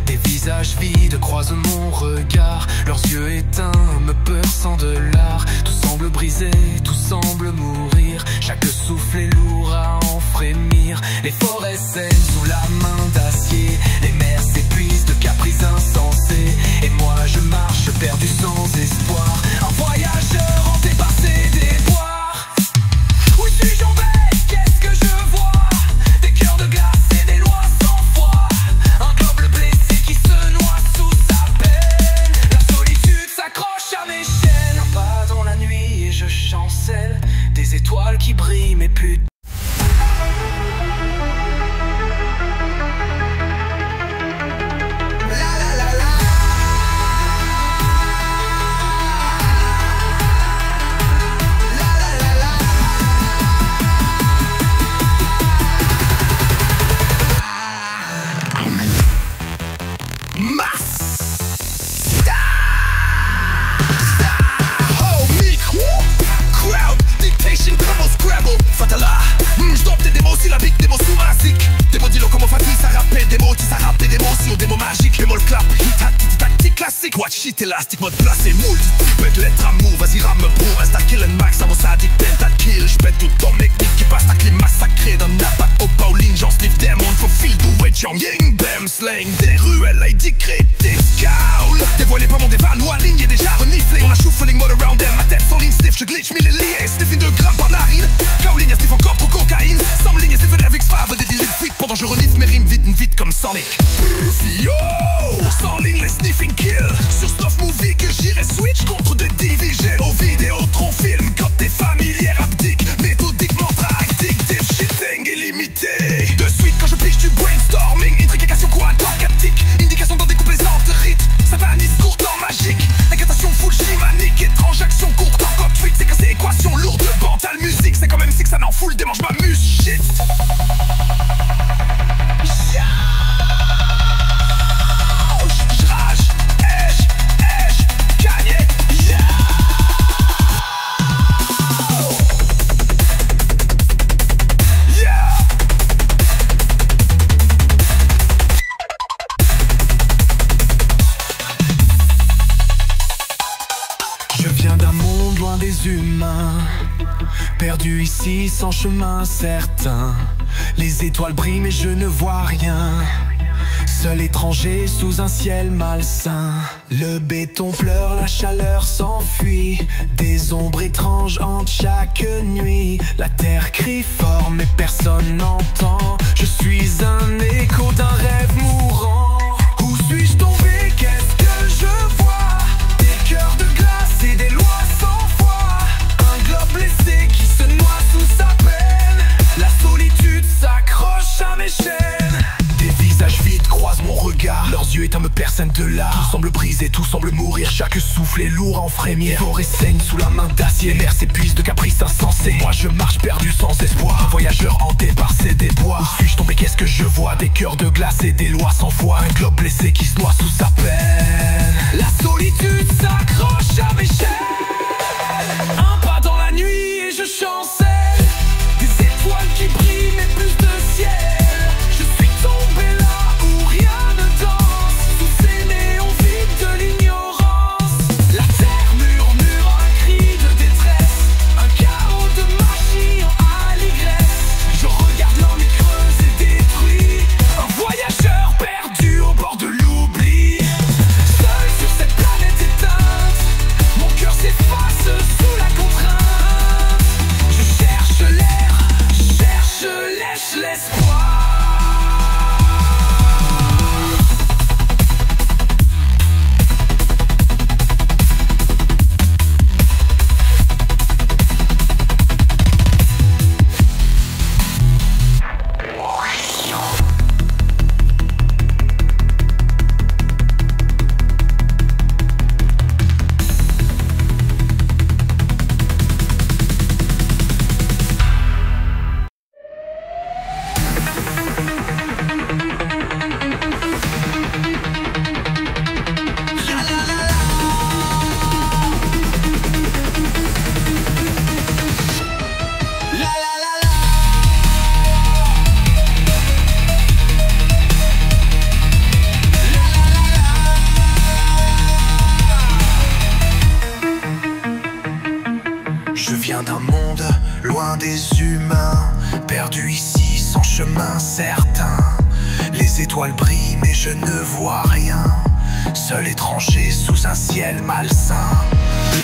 S1: Des visages vides croisent mon regard, leurs yeux éteints me perçant de l'art. Tout semble brisé, tout semble mourir, chaque souffle est lourd à en frémir. Les forêts saignent sous la main d'acier, les mers s'épuisent de caprices insensés. Et moi je marche perdu sans espoir, un voyageur hanté par ses déboires. Où suis-je tombé? Qu'est-ce que je vois? Des cœurs de glace et des lois sans foi. Un globe blessé qui se noie sous sa peine. La solitude s'accroche à mes chaînes. Un pas dans la nuit et je chancelle, des étoiles qui brillent mais plus.
S6: Watch shit élastique, mode placé, multi-type, lettre amour, vas-y rame pour Insta kill and max, avant ça dit pentakill. J'pète tout ton technique qui passe ta clé massacrée d'un appât au Pauline, j'en sniff des mondes, faut fil doué, Ying bam, slang, des ruelles, ID crédit, scowl. Dévoilez pas mon dévaloir, ligne est déjà reniflé, on a shuffling mode around them, ma tête sans ligne sniff, je glitch, mille liés, sniffing 2 grammes par narine. Kaolin, y'a sniff encore pour cocaïne, sans ligne, sniff avec Fave, des deals fuite, pendant je renifle mes rimes vite comme Sonic. Yo, sans ligne, les sniffing kill. Sur Stuff Movie que j'irai switch contre des divisions aux Vidéotron film. Quand t'es familière, abdique, méthodiquement tactique, deep shitting illimité. De suite quand je piche du brainstorming, intrication quadratique, indication dans des complaisantes rites, satanisme court en magique, incantation full chimanique, étrange action courte en cockpit, c'est cassé équation lourde de bantal musique, c'est quand même si que ça n'en fout le démange m'amuse, shit.
S1: Perdu ici sans chemin certain, les étoiles brillent mais je ne vois rien, seul étranger sous un ciel malsain. Le béton pleure, la chaleur s'enfuit, des ombres étranges hantent chaque nuit. La terre crie fort mais personne n'entend, je suis un écho d'un rêve mourant. Où suis-je tombé? Qu'est-ce que je vois? Des cœurs de glace et des lois sans foi. Un globe blessé qui se noie sous sa peine. La solitude s'accroche à mes chaînes. Des visages vides croisent mon regard, leurs yeux éteints me perçent de l'art. Tout semble brisé, tout semble mourir, chaque souffle est lourd en frémir. Forêt saigne sous la main d'acier, l'air s'épuise de caprices insensés. Moi je marche perdu sans espoir, un voyageur hanté par ses déboires. Où suis-je tombé? Qu'est-ce que je vois? Des cœurs de glace et des lois sans foi. Un globe blessé qui se noie sous sa peine. La solitude s'accroche à mes chaînes. Un pas dans la nuit et je chancelle, des étoiles qui brillent mais plus de ciel. Je suis tombé là où rien ne danse, sous ces néons vides de l'ignorance. La terre murmure un cri de détresse, un chaos de magie en allégresse. Je regarde l'ennui creuse et détruit, un voyageur perdu au bord de l'oubli. Seul sur cette planète éteinte, mon cœur s'efface sous la contrainte. Je cherche l'air, cherche
S4: chemin certain. Les étoiles brillent mais je ne vois rien. Seul étranger sous un ciel malsain.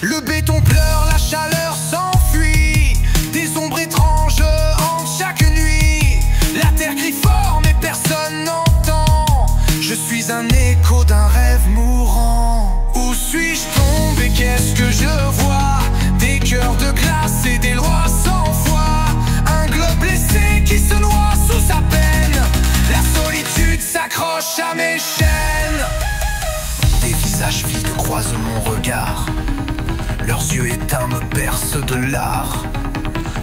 S5: Le béton pleure, la chaleur s'enfuit. Des ombres étranges hantent chaque nuit. La terre crie fort mais personne n'entend. Je suis un écho d'un rêve mourant. Où suis-je tombé? Qu'est-ce que je vois? Des cœurs de glace et des lois sans foi. Un globe blessé qui se noie sous sa peine. La solitude s'accroche à mes chaînes.
S4: Des visages vides croisent mon regard. Leurs yeux éteints me percent de l'art.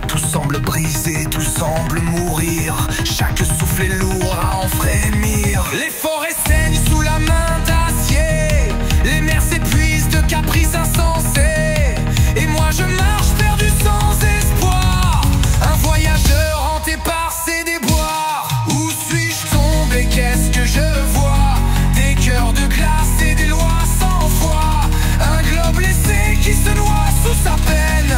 S4: Tout semble brisé, tout semble mourir. Chaque souffle est lourd à en frémir.
S5: Les forêts saignent sous la main d'acier. Les mers s'épuisent de caprices insensés. Et moi je marche perdu sans espoir. Un voyageur hanté par ses déboires. Où suis-je tombé? Qu'est-ce que je vois? Des cœurs de glace et des lois sans foi. Un globe blessé qui se noie sous sa peine.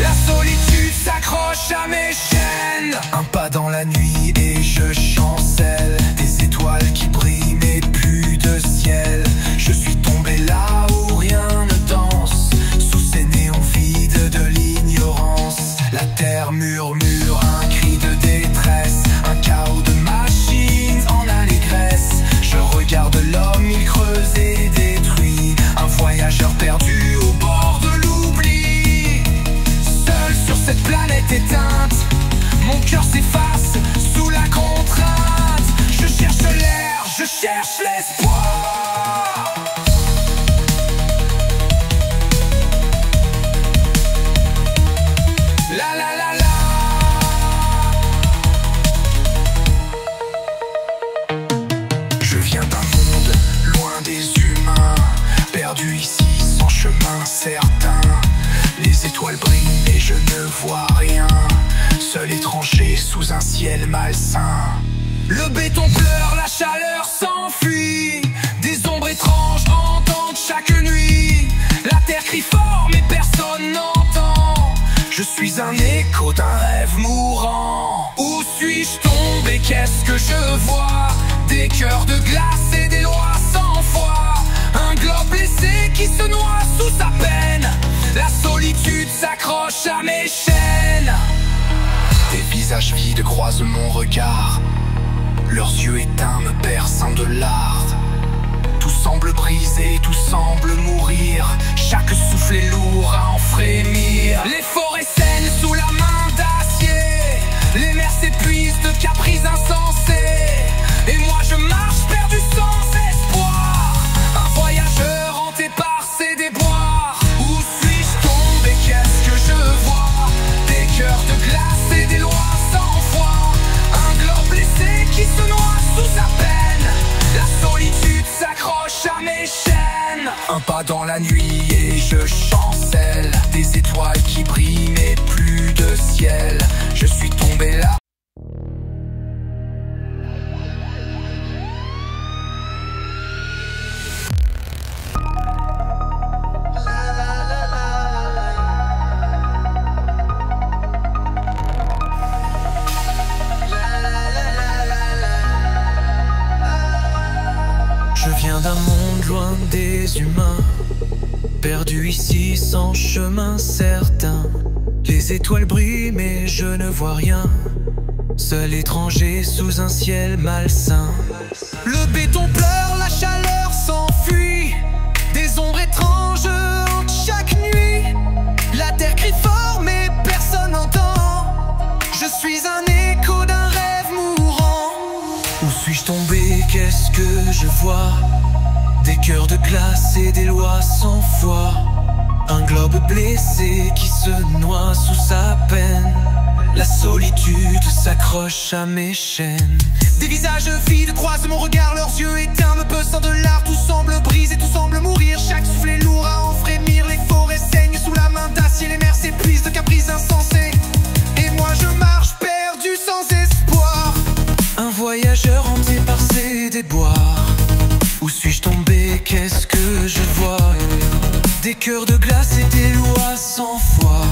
S5: La solitude s'accroche à mes chaînes.
S4: Un pas dans la nuit et je chancelle. Des étoiles qui brillent mais plus de ciel. Je suis tombé là où rien ne danse. Sous ces néons vides de l'ignorance. La terre murmure un cri de détresse. Un chaos de machines en allégresse. Je regarde l'homme, il creuse et détruit. Un voyageur perdu au bord de l'oubli.
S5: Seul sur cette planète éteinte, mon cœur s'efface sous la contrainte. Je cherche l'air, je cherche l'espoir. La la la la.
S4: Je viens d'un monde loin des humains, perdu ici sans chemin certain. Les étoiles brillent mais je ne vois rien. Seul étranger sous un ciel malsain.
S5: Le béton pleure, la chaleur s'enfuit. Des ombres étranges entendent chaque nuit. La terre crie fort mais personne n'entend.
S4: Je suis un écho d'un rêve mourant.
S5: Où suis-je tombé? Qu'est-ce que je vois? Des cœurs de glace et des lois sans foi. Un globe blessé qui se noie sous sa peine. La solitude s'accroche à mes chaînes.
S4: Des visages vides croisent mon regard. Leurs yeux éteints me percent de l'art. Tout semble brisé, tout semble mourir. Chaque souffle est lourd à en frémir.
S5: Les forêts saignent sous la main d'acier. Les mers s'épuisent de caprices insensés. Et moi je marche perdu sans espoir. Un voyageur hanté par ses déboires. Où suis-je tombé? Qu'est-ce que je vois? Des cœurs de glace et des lois sans foi. Un globe blessé qui se noie sous sa peine. La solitude s'accroche à mes chaînes.
S4: Un pas dans la nuit et je chancelle. Des étoiles qui brillent mais plus de ciel. Je suis tombé là.
S1: Je viens d'un monde loin des humains, perdu ici sans chemin certain. Les étoiles brillent mais je ne vois rien. Seul étranger sous un ciel malsain.
S5: Le béton pleure, la chaleur s'enfuit. Des ombres étranges hantent chaque nuit. La terre crie fort mais personne n'entend. Je suis un écho d'un rêve mourant.
S1: Où suis-je tombé? Qu'est-ce que je vois? Des cœurs de glace et des lois sans foi. Un globe blessé qui se noie sous sa peine. La solitude s'accroche à mes chaînes.
S5: Des visages vides croisent mon regard. Leurs yeux éteints me pesant de l'art. Tout semble brisé, tout semble mourir. Chaque souffle est lourd à en frémir. Les forêts saignent sous la main d'acier. Les mers s'épuisent de caprices insensés. Et moi je marche perdu sans espoir.
S1: Un voyageur hanté par ses déboires. Où suis-je tombé? Qu'est-ce que je vois? Des cœurs de glace et des lois sans foi.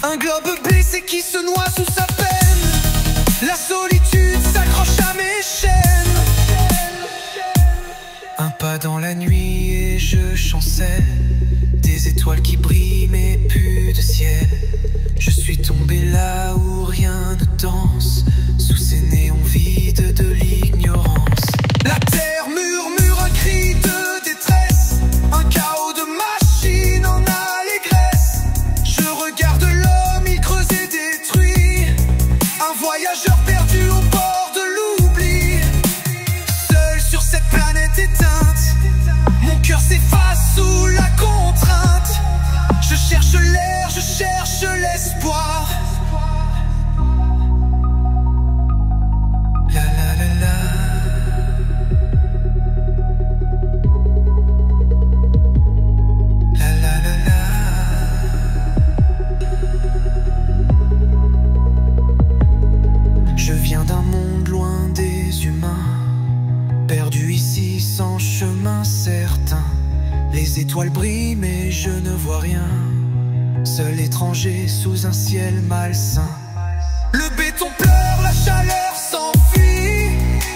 S5: Un globe blessé qui se noie sous sa peine. La solitude
S1: dans la nuit et je chancelle. Des étoiles qui brillent mais plus de ciel. Je suis tombé là où rien ne danse, sous ces néons vides de l'ignorance.
S5: La terre murmure un cri de détresse, un chaos de machines en allégresse. Je regarde l'homme, il creuse et détruit, un voyageur perdu au bord de l'oubli. Seul sur cette planète éteinte, mon cœur s'efface sous la contrainte. Je cherche l'air, je cherche l'espoir.
S1: La la la la. La la la la. Je viens d'un monde loin des humains, perdu ici sans chemin certain. Les étoiles brillent mais je ne vois rien, seul étranger sous un ciel malsain.
S5: Le béton pleure, la chaleur s'enfuit,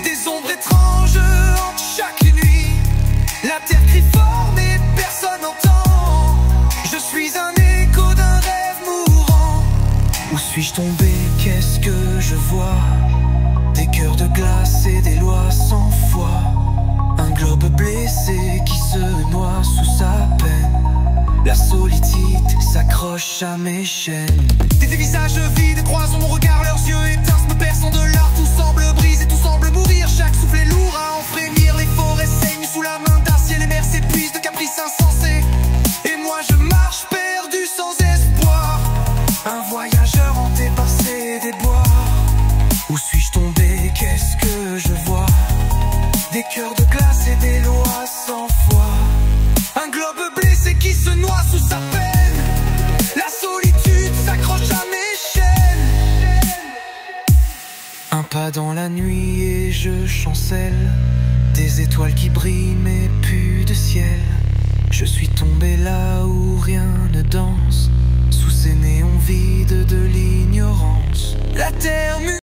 S5: des ombres étranges hantent chaque nuit. La terre crie fort mais personne n'entend. Je suis un écho d'un rêve mourant.
S1: Où suis-je tombé? Qu'est-ce que je vois? Des cœurs de glace et des lois sans foi. Un globe blessé qui se noie sous sa peine. La solitude s'accroche à mes chaînes.
S5: Des visages vides croisent mon regard, leurs yeux éteints me perçant de l'art. Tout semble briser, tout semble mourir, chaque souffle est lourd à en frémir. Les forêts saignent sous la main d'acier, les mers s'épuisent de caprices insensés. Et moi je marche perdu sans espoir,
S1: un voyageur hanté par ces déboires. Où suis-je tombé? Qu'est-ce que je vois? Des cœurs de glace et des lois sans foi.
S5: Un globe blessé qui se noie sous sa peine. La solitude s'accroche à mes chaînes.
S1: Un pas dans la nuit et je chancelle. Des étoiles qui brillent mais plus de ciel. Je suis tombé là où rien ne danse, sous ces néons vides de l'ignorance.
S5: La terre mûre